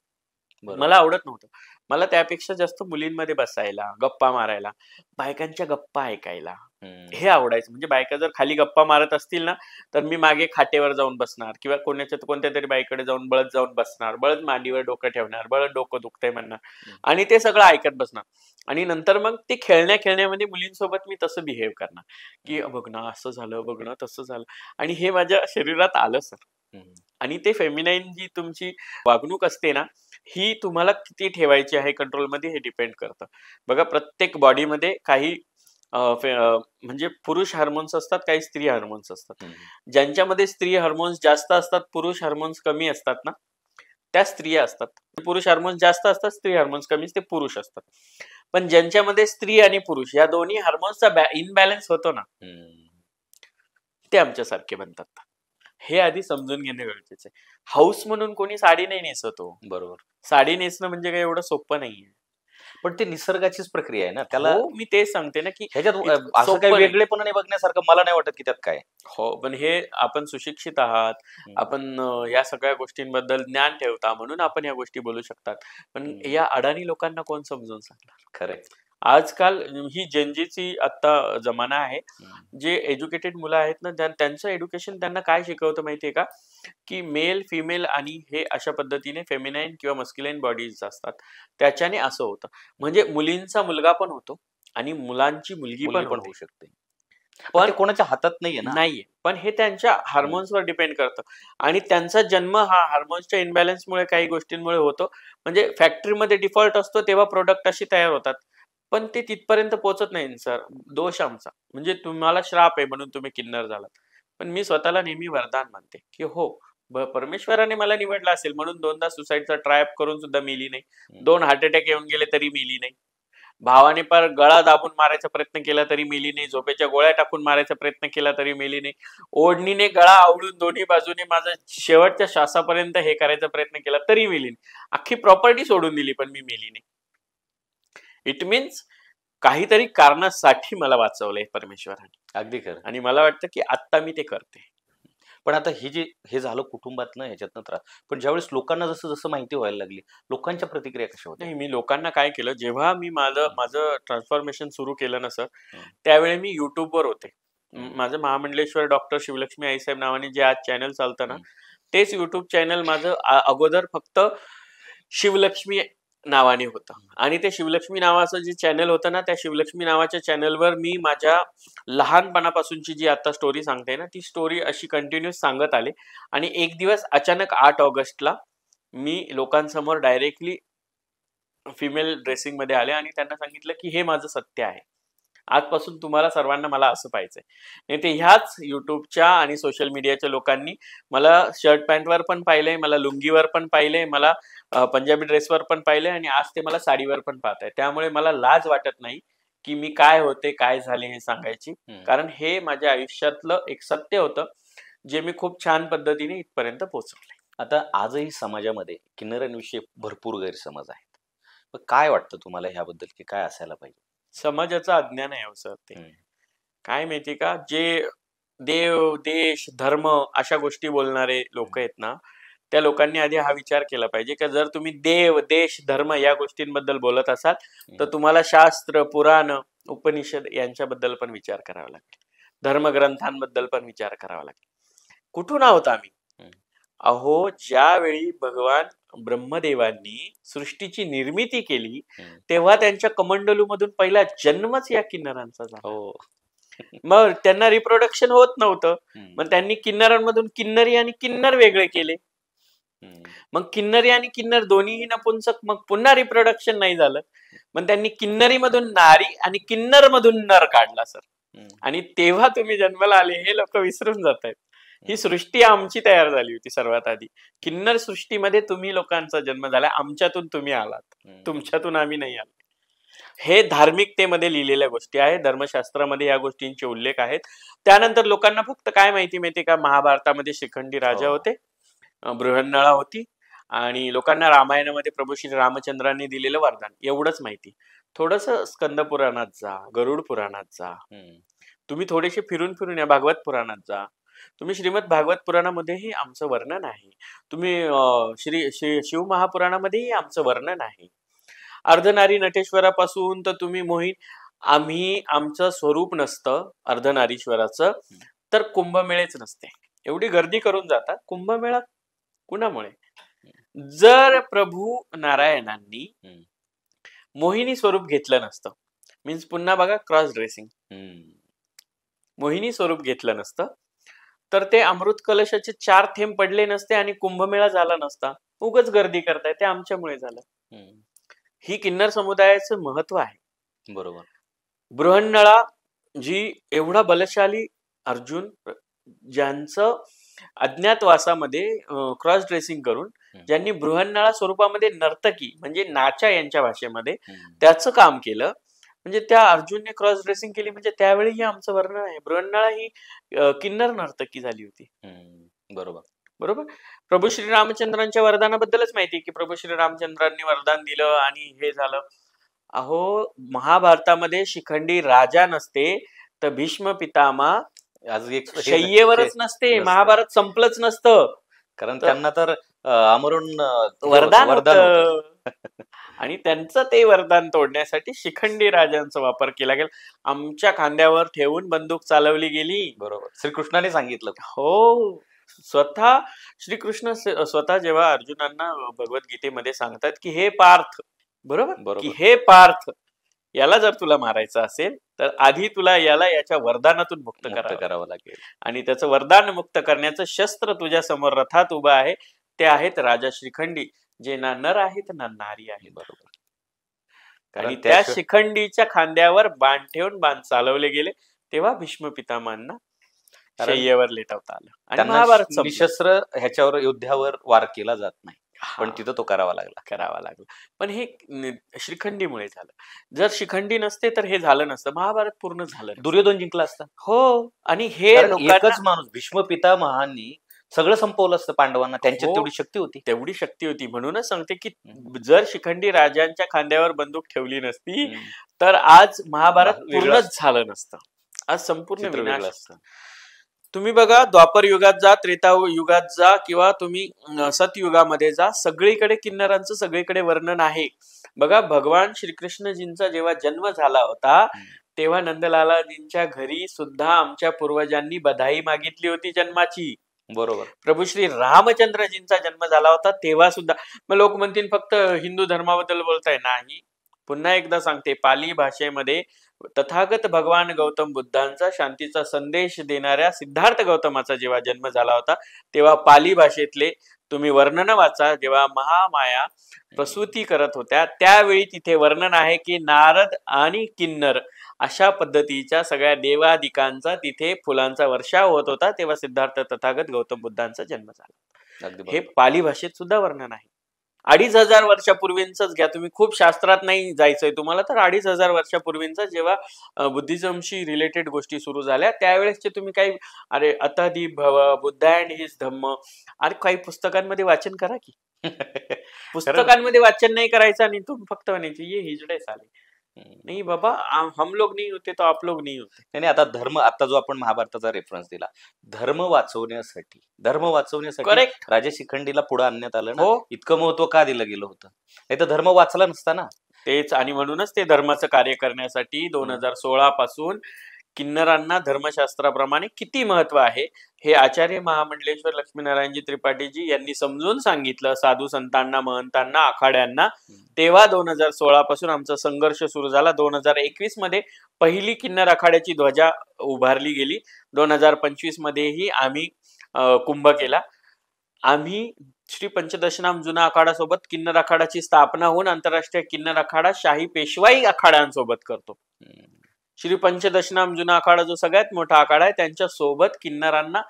मला आवडत नव्हतं. मला त्यापेक्षा जास्त मुलींमध्ये बसायला, गप्पा मारायला, बायकांच्या गप्पा ऐकायला हे आवडायचं. म्हणजे बायका जर खाली गप्पा मारत असतील ना, तर मी मागे खाटेवर जाऊन बसणार किंवा कोणत्या तरी बाईकडे जाऊन बळत जाऊन बसणार, बळत मांडीवर डोकं ठेवणार, बळत डोकं दुखतंय म्हणणार आणि ते सगळं ऐकत बसणार. आणि नंतर मग ते खेळण्यामध्ये मुलींसोबत मी तसं बिहेव करणार, की बघ ना असं झालं, बघ ना तसं झालं, आणि हे माझ्या शरीरात आलं सर. आणि ते फेमिनाईन जी तुमची वागणूक असते ना, ही तुम्हाला किती ठेवायची आहे कंट्रोलमध्ये हे डिपेंड करतं. बघा, प्रत्येक बॉडीमध्ये काही म्हणजे पुरुष हार्मोन्स असतात, काही स्त्री हार्मोन्स असतात. ज्यांच्यामध्ये स्त्री हार्मोन्स जास्त असतात, पुरुष हार्मोन्स कमी असतात ना, त्या स्त्रिया असतात. पुरुष हार्मोन्स जास्त असतात, स्त्री हार्मोन्स कमी, ते पुरुष असतात. पण ज्यांच्यामध्ये स्त्री आणि पुरुष या दोन्ही हार्मोन्सचा इनबॅलन्स होतो ना, ते आमच्यासारखे बनतात. हे आधी समजून घेणं गरजेचं आहे. हाऊस म्हणून कोणी साडी नाही नेसतो. बरोबर. साडी नेसणं म्हणजे काही एवढं सोपं नाहीये. पण ते निसर्गाचीच प्रक्रिया आहे ना, त्याला मी तेच सांगते ना की ह्याच्यात असं काही वेगळेपणाने बघण्यासारखं मला नाही वाटत की त्यात काय. हो, पण हे आपण सुशिक्षित आहात, आपण या सगळ्या गोष्टींबद्दल ज्ञान ठेवता म्हणून आपण या गोष्टी बोलू शकतात. पण या अडाणी लोकांना कोण समजून सांगणार? खरंय. आजकाल ही जेनजीची आता जमाना आहे. जे एज्युकेटेड मुलं आहेत ना, त्यांचं एज्युकेशन त्यांना काय शिकवतं माहितीये का, की मेल, फिमेल आणि हे अशा पद्धतीने फेमिनाईन किंवा मस्क्युलाईन बॉडीज असतात. त्याच्याने असं होतं. म्हणजे मुलींचा मुलगा पण होतो आणि मुलांची मुलगी पण होऊ शकते. पण कोणाच्या हातात नाहीये ना. नाहीये. पण हे त्यांच्या हार्मोन्सवर डिपेंड करतं. आणि त्यांचा जन्म हा हार्मोन्सच्या इम्बॅलन्समुळे, काही गोष्टींमुळे होतो. म्हणजे फॅक्टरीमध्ये डिफॉल्ट असतो तेव्हा प्रोडक्ट अशी तयार होतात. पण ते तिथपर्यंत पोहोचत नाही सर. दोष आमचा. म्हणजे तुम्हाला श्राप आहे म्हणून तुम्ही किन्नर झालात. पण मी स्वतःला नेहमी वरदान मानते, की हो, परमेश्वराने मला निवडलं असेल म्हणून 2दा सुसाईडचा ट्रायप करून सुद्धा मेली नाही. 2 हार्ट अटॅक येऊन गेले तरी मेली नाही. भावाने पर गळा दाबून मारायचा प्रयत्न केला तरी मेली नाही. झोपेच्या गोळ्या टाकून मारायचा प्रयत्न केला तरी मेली नाही. ओढणीने गळा आवळून दोन्ही बाजूने माझा शेवटच्या श्वासापर्यंत हे करायचा प्रयत्न केला तरी मेली नाही. अख्खी प्रॉपर्टी सोडून दिली पण मी मेली नाही. इट मीन्स काहीतरी कारणासाठी मला वाचवलंय परमेश्वराने. अगदी खरं. आणि मला वाटतं की आता मी ते करते. पण आता हे झालं कुटुंबातनं, ह्याच्यातनं त्रास. पण ज्यावेळेस लोकांना जसं जसं माहिती व्हायला लागली, लोकांच्या प्रतिक्रिया कशा होत्या? नाही, मी लोकांना काय केलं, जेव्हा मी माझं ट्रान्सफॉर्मेशन सुरू केलं ना सर, त्यावेळी मी युट्यूबवर होते. माझं महामंडलेश्वर डॉक्टर शिवलक्ष्मी आईसाहेब नावाने जे आज चॅनल चालतं ना, तेच युट्यूब चॅनल माझं अगोदर फक्त शिवलक्ष्मी नावाने होतं. आणि ते शिवलक्ष्मी नावाचं जे चॅनल होतं ना, त्या शिवलक्ष्मी नावाच्या चॅनलवर मी माझ्या लहानपणापासूनची जी आता स्टोरी सांगते ना, ती स्टोरी अशी कंटिन्यूस सांगत आले. आणि एक दिवस अचानक 8 ऑगस्टला मी लोकांसमोर डायरेक्टली फिमेल ड्रेसिंग मध्ये आले आणि त्यांना सांगितलं की हे माझं सत्य आहे. आजपासून तुम्हाला सर्वांना मला असं पाहिजे. नाही ते ह्याच युट्यूबच्या आणि सोशल मीडियाच्या लोकांनी मला शर्ट पॅन्टवर पण पाहिलंय, मला लुंगीवर पण पाहिलंय, मला पंजाबी ड्रेसवर पण पाहिलंय आणि आज ते मला साडीवर पण पाहत आहे. त्यामुळे मला लाज वाटत नाही की मी काय होते, काय झाले हे सांगायची. कारण हे माझ्या आयुष्यातलं एक सत्य होतं जे मी खूप छान पद्धतीने इथपर्यंत पोहोचवलंय. आता आजही समाजामध्ये किन्नरांविषयी भरपूर गैरसमज आहेत. पण काय वाटतं तुम्हाला ह्याबद्दल की काय असायला पाहिजे? समाजाचं अज्ञान आहे सर ते. काय माहिती का, जे देव, देश, धर्म अशा गोष्टी बोलणारे लोक आहेत ना, त्या लोकांनी आधी हा विचार केला पाहिजे की जर तुम्ही देव, देश, धर्म या गोष्टींबद्दल बोलत असाल तर तुम्हाला शास्त्र, पुराण, उपनिषद यांच्याबद्दल पण विचार करावा लागेल. धर्मग्रंथांबद्दल पण विचार करावा लागेल. कुठून आहोत आम्ही? अहो, ज्यावेळी भगवान ब्रह्मदेवांनी सृष्टीची निर्मिती केली तेव्हा त्यांच्या कमंडलू मधून पहिला जन्मच या किन्नरांचा झाला. मग त्यांना रिप्रोडक्शन होत नव्हतं. मग त्यांनी किन्नरांमधून किन्नरी आणि किन्नर वेगळे केले. मग किन्नरी आणि किन्नर दोन्हीही नपुंसक, मग पुन्हा रिप्रोडक्शन नाही झालं. मग त्यांनी किन्नरी मधून नारी आणि किन्नर मधून नर काढला सर. आणि तेव्हा तुम्ही जन्माला आले हे लोक विसरून जात आहेत. ही सृष्टी आमची तयार झाली होती सर्वात आधी. किन्नर सृष्टीमध्ये तुम्ही लोकांचा जन्म झाला, आमच्यातून तुम्ही आलात, तुमच्यातून आम्ही नाही आलो. हे धार्मिकतेमध्ये लिहिलेल्या गोष्टी आहेत, धर्मशास्त्रामध्ये या गोष्टींचे उल्लेख आहेत. त्यानंतर लोकांना फक्त काय माहिती का, महाभारतामध्ये शिखंडी राजा होते, बृहन्नळा होती आणि लोकांना रामायणामध्ये प्रभू श्री रामचंद्रांनी दिलेलं वरदान एवढंच माहिती. थोडस स्कंद पुराणात जा, गरुड पुराणात जा, हम्म. तुम्ही थोडेसे फिरून फिरून या भागवत पुराणात जा. तुम्ही श्रीमद भागवत पुराणामध्येही आमचं वर्णन आहे. तुम्ही श्री शिव महापुराणामध्येही आमचं वर्णन आहे. अर्धनारी नटेश्वरापासून तर तुम्ही आम्ही आमचं स्वरूप नसतं अर्धनारीश्वराचं, तर कुंभमेळेच नसते. एवढी गर्दी करून जातात. कुंभमेळा कुणामुळे? जर प्रभू नारायणांनी मोहिनी स्वरूप घेतलं नसतं, मीन्स पुन्हा बघा क्रॉस ड्रेसिंग, मोहिनी स्वरूप घेतलं नसतं तर ते अमृत कलशाचे 4 थेंब पडले नसते आणि कुंभमेळा झाला नसता. उगच गर्दी करताय, ते आमच्यामुळे झालं. ही किन्नर समुदायाचं महत्व आहे. बरोबर. बृहन्नळा जी एवढा बलशाली अर्जुन, ज्यांचं अज्ञातवासामध्ये क्रॉस ड्रेसिंग करून ज्यांनी बृहन्नळा स्वरूपामध्ये नर्तकी म्हणजे नाचा यांच्या भाषेमध्ये त्याचं काम केलं, म्हणजे त्या अर्जुनने क्रॉस ड्रेसिंग केली, म्हणजे त्यावेळी आमचं वर्णन आहे. बृहन्नळा ही किन्नर नर्तकी झाली होती. बरोबर बरोबर. प्रभू श्रीरामचंद्रांच्या वरदानाबद्दलच माहिती की प्रभू श्रीरामचंद्रांनी वरदान दिलं आणि हे झालं. अहो, महाभारतामध्ये शिखंडी राजा नसते तर भीष्म पितामह आज एक शय्येवरच नसते, महाभारत संपलंच नसतं. कारण त्यांना तर अमरून वरदान होतं. आणि त्यांचं ते वरदान तोडण्यासाठी शिखंडी राजांचा वापर केला गेला. आमच्या खांद्यावर ठेवून बंदूक चालवली गेली. बरोबर. श्रीकृष्णाने सांगितलं. हो, स्वतः श्रीकृष्ण स्वतः जेव्हा अर्जुनांना भगवद्गीतेमध्ये सांगतात की हे पार्थ, बरोबर, की हे पार्थ, याला जर तुला मारायचं असेल तर आधी तुला याला याच्या वरदानातून मुक्त करावं लागेल. आणि त्याचं वरदान मुक्त करण्याचं शस्त्र तुझ्या समोर रथात उभं आहे. ते आहेत राजा श्रीखंडी, जे ना नर आहेत ना नारी आहे. बरोबर. आणि त्या शिखंडीच्या खांद्यावर बाण ठेवून बाण चालवले गेले. तेव्हा भीष्म पितामहांना शय्येवर लेटवता आलं आणि महाभारत निशस्त्र ह्याच्यावर युद्धावर वार केला जात नाही, पण तिथं तो करावा लागला. पण हे श्रीखंडीमुळे झालं. जर शिखंडी नसते तर हे झालं नसतं, महाभारत पूर्ण झालं. दुर्योधन जिंकला असता. हो. आणि हे एकच माणूस भीष्म पितामहांनी सगळं संपवलं असतं पांडवांना. त्यांच्यात तेवढी शक्ती होती. म्हणूनच सांगते की जर शिखंडी राजांच्या खांद्यावर बंदूक ठेवली नसती तर आज महाभारत पूर्णच झालं नसतं. आज संपूर्ण विनाश असतं. तुम्ही बघा, द्वापर युगात जा, त्रेता युगात जा किंवा तुम्ही सतयुगामध्ये जा, सगळीकडे किन्नरांचं सगळीकडे वर्णन आहे. बघा, भगवान श्रीकृष्णजींचा जेव्हा जन्म झाला होता तेव्हा नंदलालाजींच्या घरी सुद्धा आमच्या पूर्वजांनी बधाई मागितली होती जन्माची. बरोबर. प्रभू श्री रामचंद्रजींचा जन्म झाला होता तेव्हा सुद्धा. मग लोक म्हणतील फक्त हिंदू धर्माबद्दल बोलताय. नाही, पुन्हा एकदा सांगते, पाली भाषेमध्ये तथागत भगवान गौतम बुद्धांचा शांतीचा संदेश देणाऱ्या सिद्धार्थ गौतमाचा जेव्हा जन्म झाला होता तेव्हा पाली भाषेतले तुम्ही वर्णन वाचा. जेव्हा महामाया प्रसूती करत होत्या त्यावेळी तिथे वर्णन आहे की नारद आणि किन्नर अशा पद्धतीच्या सगळ्या देवादिकांचा तिथे फुलांचा वर्षाव होत होता. तेव्हा सिद्धार्थ तथागत गौतम बुद्धांचा जन्म झाला. हे पाली भाषेत सुद्धा वर्णन आहे. 2500 वर्षापूर्वींच घ्या तुम्ही. खूप शास्त्रात नाही जायचंय तुम्हाला, तर 2500 वर्षापूर्वींचा जेव्हा बुद्धिझमशी रिलेटेड गोष्टी सुरू झाल्या त्यावेळेसचे तुम्ही काही अतदी भव, बुद्ध अँड हिज धम्म, अरे काही पुस्तकांमध्ये वाचन करा की. पुस्तकांमध्ये वाचन नाही करायचं आणि तुम्ही फक्त म्हणायचे ये हिजडे साले. नाही बाबा, हम लोग नाही होते तो आप लोग नाही होते. नाही, आता धर्म, आता जो आपण महाभारताचा रेफरन्स दिला, धर्म वाचवण्यासाठी करेक्ट राजा शिखंडीला पुढे आणण्यात आलं ना. इतकं महत्व का दिलं गेलं होतं? नाही तर धर्म वाचला नसता ना. तेच. आणि म्हणूनच ते धर्माचं कार्य करण्यासाठी 2016 पासून किन्नरांना धर्मशास्त्राप्रमाणे किती महत्व आहे हे आचार्य महामंडलेश्वर लक्ष्मीनारायणजी त्रिपाठीजी यांनी समजून सांगितलं साधू संतांना, महंतांना, आखाड्यांना. तेव्हा 2016 पासून आमचा संघर्ष सुरू झाला. 2021 मध्ये पहिली किन्नर आखाड्याची ध्वजा उभारली गेली. 2025 मध्येही आम्ही कुंभ केला. आम्ही श्री पंचदशनाम जुना आखाडा सोबत किन्नर आखाडाची स्थापना होऊन आंतरराष्ट्रीय किन्नर आखाडा शाही पेशवाई आखाड्यांसोबत करतो. श्री पंचदशनाम जुना आखाडा जो सगळ्यात मोठा आखाडा आहे त्यांच्या सोबत किन्नरांना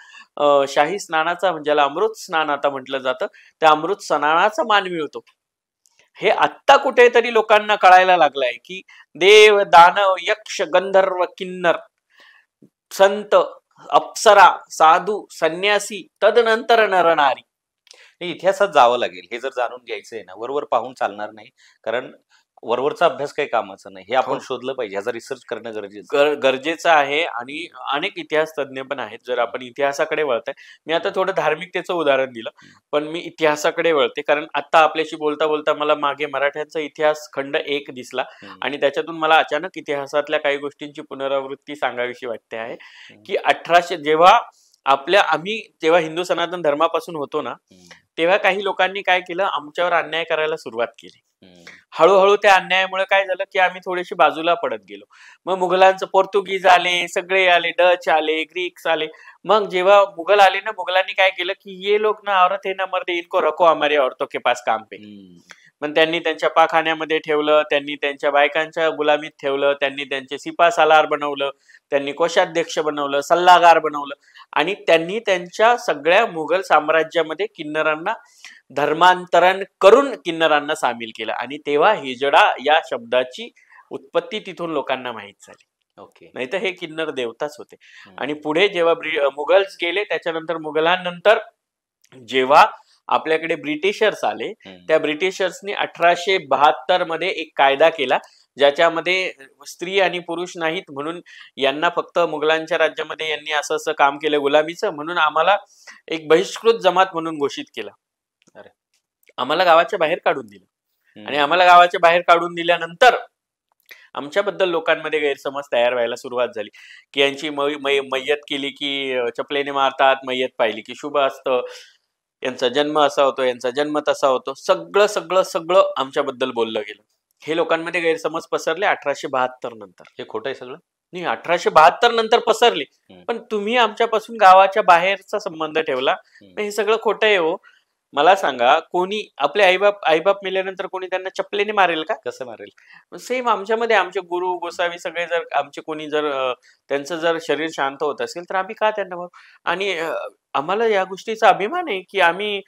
शाही स्नानाचा, ज्याला अमृत स्नान आता म्हटलं जातं, त्या अमृत स्नानाचा मान मिळतो. हे आत्ता कुठेतरी लोकांना कळायला लागलंय की देव, दानव, यक्ष, गंधर्व, किन्नर, संत, अप्सरा, साधू, संन्यासी, तदनंतर नरनारी. इतिहासात जावं लागेल. हे जर जाणून घ्यायचंय ना, वरवर पाहून चालणार नाही. कारण वरवरचा अभ्यास काही कामाचा नाही, हे आपण हो. शोधलं पाहिजे, ह्याचा रिसर्च करणं गरजेचं आहे. गरजेचं आहे आणि अनेक इतिहास तज्ञ पण आहेत. जर आपण इतिहासाकडे वळताय, मी आता थोडं धार्मिकतेचं उदाहरण दिलं, पण मी इतिहासाकडे वळते कारण आता आपल्याशी बोलता बोलता मला मागे मराठ्यांचा इतिहास खंड 1 दिसला आणि त्याच्यातून मला अचानक इतिहासातल्या काही गोष्टींची पुनरावृत्ती सांगावीशी वाटते आहे की 1800 जेव्हा जेव्हा हिंदू सनातन धर्मापासून होतो ना, तेव्हा काही लोकांनी काय केलं, आमच्यावर अन्याय करायला सुरुवात केली. हळूहळू त्या अन्यायामुळे काय झालं की आम्ही थोडेसे बाजूला पडत गेलो. मग मुघलांचं पोर्तुगीज आले, सगळे आले, डच आले, ग्रीक्स आले. मग जेव्हा मुघल आले ना, मुघलांनी काय केलं की ये लोक ना औरत है ना मर्द इनको रखो हमारे औरतों के पास काम पे. मग त्यांनी त्यांच्या पाखाण्यामध्ये ठेवलं, त्यांनी त्यांच्या बायकांच्या गुलामीत ठेवलं, त्यांनी त्यांचे सिपा सालार बनवलं, त्यांनी कोषाध्यक्ष बनवलं, सल्लागार बनवलं आणि त्यांनी त्यांच्या सगळ्या मुघल साम्राज्यामध्ये किन्नरांना धर्मांतरण करून किन्नरांना सामील केलं आणि तेव्हा हिजडा या शब्दाची उत्पत्ती तिथून लोकांना माहीत झाली. ओके. नाही तर हे किन्नर देवताच होते. आणि पुढे जेव्हा मुघल्स गेले, त्याच्यानंतर मुघलांनंतर जेव्हा आपल्याकडे ब्रिटिशर्स आले, त्या ब्रिटिशर्सनी 1872 मध्ये एक कायदा केला, ज्याच्यामध्ये स्त्री आणि पुरुष नाहीत म्हणून यांना फक्त मुघलांच्या राज्यामध्ये यांनी असं असं काम केलं गुलामीचं, म्हणून आम्हाला एक बहिष्कृत जमात म्हणून घोषित केलं. आम्हाला गावाच्या बाहेर काढून दिलं आणि आम्हाला गावाच्या बाहेर काढून दिल्यानंतर आमच्याबद्दल लोकांमध्ये गैरसमज तयार व्हायला सुरुवात झाली की यांची मय्यत केली की चपलेने मारतात, मय्यत पाहिली की शुभ असतं, यांचा जन्म असा होतो, यांचा जन्म तसा होतो, सगळं सगळं सगळं आमच्याबद्दल बोललं गेलं. हे लोकांमध्ये गैरसमज पसरले 1872 नंतर. हे खोटं आहे सगळं? नाही, 1872 नंतर पसरले, पण तुम्ही आमच्यापासून गावाच्या बाहेरचा संबंध ठेवला, हे सगळं खोटं आहे हो. मला सांगा, कोणी आपले आईबाप मेल्यानंतर कोणी त्यांना चपलेने मारेल का? कसं मारेल? सेम आमच्यामध्ये आमचे गुरु गोसावी सगळे जर आमचे कोणी जर त्यांचं जर शरीर शांत होत असेल तर आम्ही का त्यांना मारू? आणि आम्हाला या गोष्टीचा अभिमान आहे की आम्ही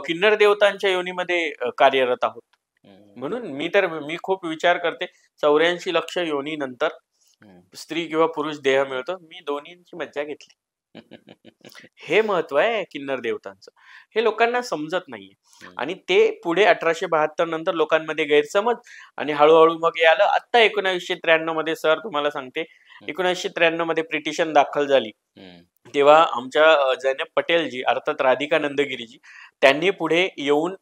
किन्नर देवतांच्या योनीमध्ये कार्यरत आहोत. म्हणून मी खूप विचार करते, 84 लक्ष योनी नंतर स्त्री किंवा पुरुष देह मिळतो, मी दोन्हींची मज्जा घेतली. हे महत्व आहे किन्नर देवतांचं, हे लोकांना समजत नाहीये. आणि ते पुढे 1872 नंतर लोकांमध्ये गैरसमज आणि हळूहळू मग हे आलं. आता 1993 मध्ये सर तुम्हाला सांगते, 1993 मध्ये पिटिशन दाखल झाली, तेव्हा आमच्या जैनब पटेलजी अर्थात राधिका नंदगिरीजी त्यांनी पुढे येऊन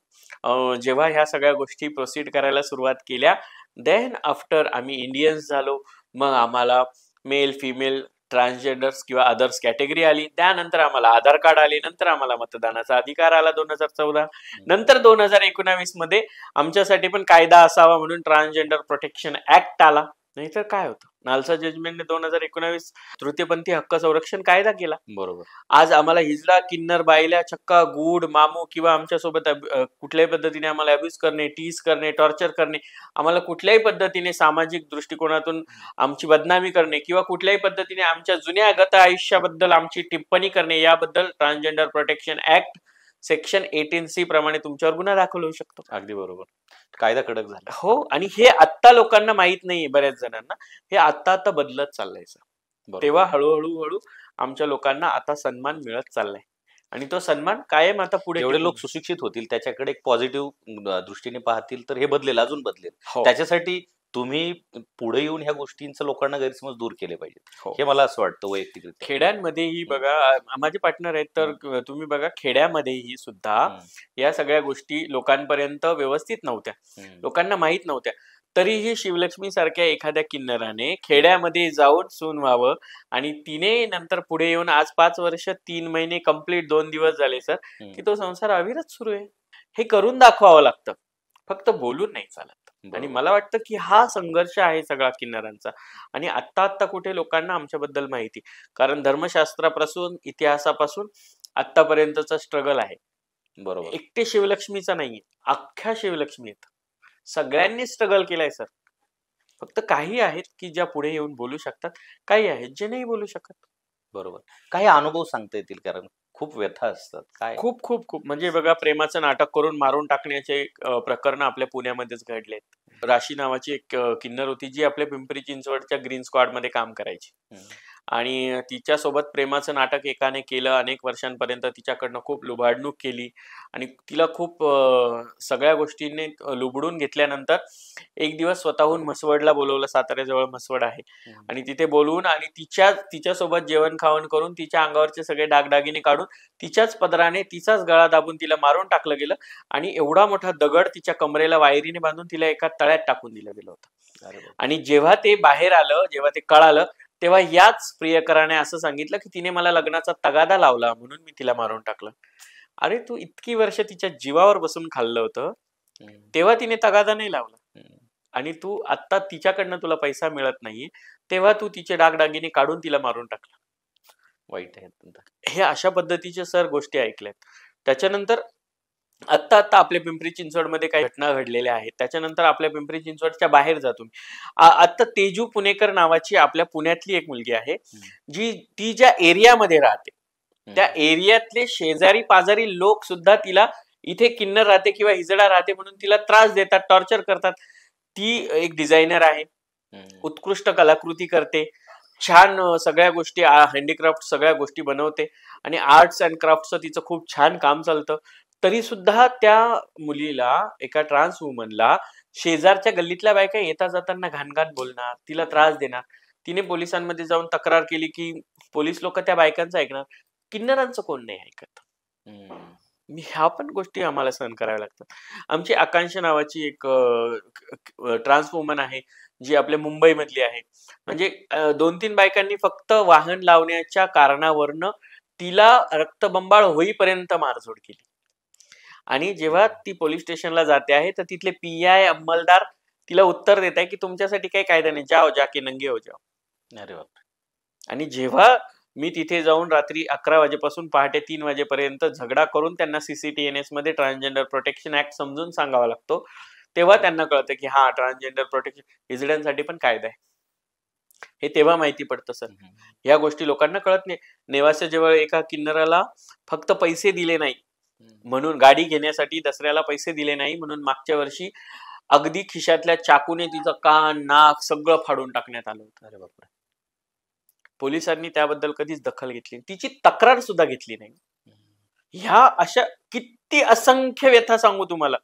जेव्हा ह्या सगळ्या गोष्टी प्रोसीड करायला सुरुवात केल्या, देन आफ्टर आम्ही इंडियन्स झालो. मग आम्हाला मेल फिमेल ट्रान्सजेंडर्स किंवा अदर्स कॅटेगरी आली, त्यानंतर आम्हाला आधार कार्ड आले, नंतर आम्हाला मतदानाचा अधिकार आला 2014, नंतर 2019 मध्ये आमच्यासाठी पण कायदा असावा म्हणून ट्रान्सजेंडर प्रोटेक्शन ऍक्ट आला. नाहीतर काय होतं, नालसा जजमेंटने 2019 तृतीयपंथी हक्क संरक्षण कायदा केला. बरोबर. आज आम्हाला हिजडा, किन्नर, बायल्या, चक्का, गूढ, मामू किंवा आमच्यासोबत कुठल्याही पद्धतीने आम्हाला अब्यूज करणे, टीज करणे, टॉर्चर करणे, आम्हाला कुठल्याही पद्धतीने सामाजिक दृष्टिकोनातून आमची बदनामी करणे किंवा कुठल्याही पद्धतीने आमच्या जुन्या गत आयुष्याबद्दल आमची टिप्पणी करणे, याबद्दल transgender protection act section 18C प्रमाणे तुमच्यावर गुन्हा दाखल होऊ शकतो. अगदी बरोबर. कायदा कडक झाला. हो, आणि हे आत्ता लोकांना माहित नाहीये, बऱ्याच जणांना हे आता बदलत चाललंय सर. तेव्हा हळूहळू आमच्या लोकांना आता सन्मान मिळत चाललाय आणि तो सन्मान कायम आता पुढे जेवढे लोक सुशिक्षित होतील, त्याच्याकडे एक पॉझिटिव्ह दृष्टीने पाहतील तर हे बदलेल, अजून बदलेल. त्याच्यासाठी तुम्ही पुढे येऊन ह्या गोष्टींचं लोकांना गैरसमज दूर केले पाहिजेत, हे मला असं वाटतं वैयक्तिक. खेड्यांमध्येही बघा, माझे पार्टनर आहेत, तर तुम्ही बघा खेड्यामध्येही सुद्धा या सगळ्या गोष्टी लोकांपर्यंत व्यवस्थित नव्हत्या, लोकांना माहित नव्हत्या. तरीही शिवलक्ष्मी सारख्या एखाद्या किन्नराने खेड्यामध्ये जाऊन सून व्हावं आणि तिने नंतर पुढे येऊन आज 5 वर्ष 3 महिने कंप्लीट 2 दिवस झाले सर की तो संसार अविरत सुरू आहे. हे करून दाखवावं लागतं, फक्त बोलून नाही चालत. आणि मला वाटतं की हा संघर्ष आहे सगळा किन्नरांचा. आणि आत्ता कुठे लोकांना आमच्याबद्दल माहिती, कारण धर्मशास्त्रापासून इतिहासापासून आतापर्यंतचा स्ट्रगल आहे. बरोबर. एकटे शिवलक्ष्मीचा नाहीये, अख्ख्या शिवलक्ष्मी आहेत, सगळ्यांनी स्ट्रगल केलाय सर. फक्त काही आहेत की ज्या पुढे येऊन बोलू शकतात, काही आहेत जे नाही बोलू शकत. बरोबर. काही अनुभव सांगता येतील, कारण खूप व्यथा असतात. काय खूप खूप खूप म्हणजे बघा, प्रेमाचं नाटक करून मारून टाकण्याचे प्रकरण आपल्या पुण्यामध्येच घडलेत. राशी नावाची एक किन्नर होती जी आपल्या पिंपरी चिंचवडच्या ग्रीन स्क्वॉड मध्ये काम करायची आणि तिच्यासोबत प्रेमाचं नाटक एकाने केलं. अनेक वर्षांपर्यंत तिच्याकडनं खूप लुबाडणूक केली आणि तिला खूप सगळ्या गोष्टींनी लुबडून घेतल्यानंतर एक दिवस स्वतःहून म्हसवडला बोलवलं. साताऱ्याजवळ म्हसवड आहे आणि तिथे बोलवून आणि तिच्यासोबत जेवण खावण करून तिच्या अंगावरचे सगळे दागदागिने काढून तिच्याच पदराने तिचाच गळा दाबून तिला मारून टाकलं गेलं आणि एवढा मोठा दगड तिच्या कमरेला वायरीने बांधून तिला एका तळ्यात टाकून दिलं गेलं होतं. आणि जेव्हा ते बाहेर आलं, जेव्हा ते कळालं, तेव्हा याच प्रियकराने असं सांगितलं की तिने मला लग्नाचा तगादा लावला म्हणून मी तिला मारून टाकलं. अरे तू इतकी वर्ष तिच्या जीवावर बसून खाल्लं होतं, तेव्हा तिने तगादा नाही लावला आणि तू आता तिच्याकडनं तुला पैसा मिळत नाहीये तेव्हा तू तिचे दागदागिने काढून तिला मारून टाकलं. वाईट आहे. हे अशा पद्धतीचे सर गोष्टी ऐकल्यात. त्याच्यानंतर आत्ता आपल्या पिंपरी चिंचवडमध्ये काही घटना घडलेल्या आहेत. त्याच्यानंतर आपल्या पिंपरी चिंचवडच्या बाहेर जा तुम्ही. आता तेजू पुणेकर नावाची आपल्या पुण्यातली एक मुलगी आहे, ती ज्या एरियामध्ये राहते त्या एरियातले शेजारी पाजारी लोक सुद्धा तिला इथे किन्नर राहते किंवा हिजडा राहते म्हणून तिला त्रास देतात, टॉर्चर करतात. ती एक डिझायनर आहे, उत्कृष्ट कलाकृती करते, छान सगळ्या गोष्टी हँडीक्राफ्ट सगळ्या गोष्टी बनवते आणि आर्ट्स अँड क्राफ्टचं तिचं खूप छान काम चालतं. तरी सुद्धा त्या मुलीला, एका ट्रान्स वुमनला शेजारच्या गल्लीतल्या बायका येता जाताना घाणघाण बोलणार, तिला त्रास देणार. तिने पोलिसांमध्ये जाऊन तक्रार केली की पोलीस लोक त्या बायकांचं ऐकणार, किन्नरांचं कोण नाही ऐकत. ह्या पण गोष्टी आम्हाला सहन कराव्या लागतात. आमची आकांक्षा नावाची एक ट्रान्स वुमन आहे जी आपल्या मुंबईमधली आहे. म्हणजे 2-3 बायकांनी फक्त वाहन लावण्याच्या कारणावरनं तिला रक्तबंबाळ होईपर्यंत मारझोड केली आणि जेव्हा ती पोलीस स्टेशनला जाते आहे तर तिथले PI अंमलदार तिला उत्तर देत आहे की तुमच्यासाठी काही कायदा नाही, जाओ जाके नंगे हो जाओ. अरे बाप. आणि जेव्हा मी तिथे जाऊन रात्री 11 वाजेपासून पहाटे 3 वाजेपर्यंत झगडा करून त्यांना CCTNS मध्ये ट्रान्सजेंडर प्रोटेक्शन ऍक्ट समजून सांगावा लागतो, तेव्हा त्यांना कळतं की हा ट्रान्सजेंडर प्रोटेक्शन हिजड्यांसाठी पण कायदा आहे. हे तेव्हा माहिती पडतं सर. ह्या गोष्टी लोकांना कळत नाही. नेवासेजवळ एका किन्नराला फक्त पैसे दिले नाही म्हणून, गाडी घेण्यासाठी दसऱ्याला पैसे दिले नाही म्हणून मागच्या वर्षी अगदी खिशातल्या चाकूने तिचं कान, नाक सगळं फाडून टाकण्यात आलं होतं. अरे बापरे. पोलिसांनी त्याबद्दल कधीच दखल घेतली, तिची तक्रार सुद्धा घेतली नाही. ह्या अशा किती असंख्य व्यथा सांगू तुम्हाला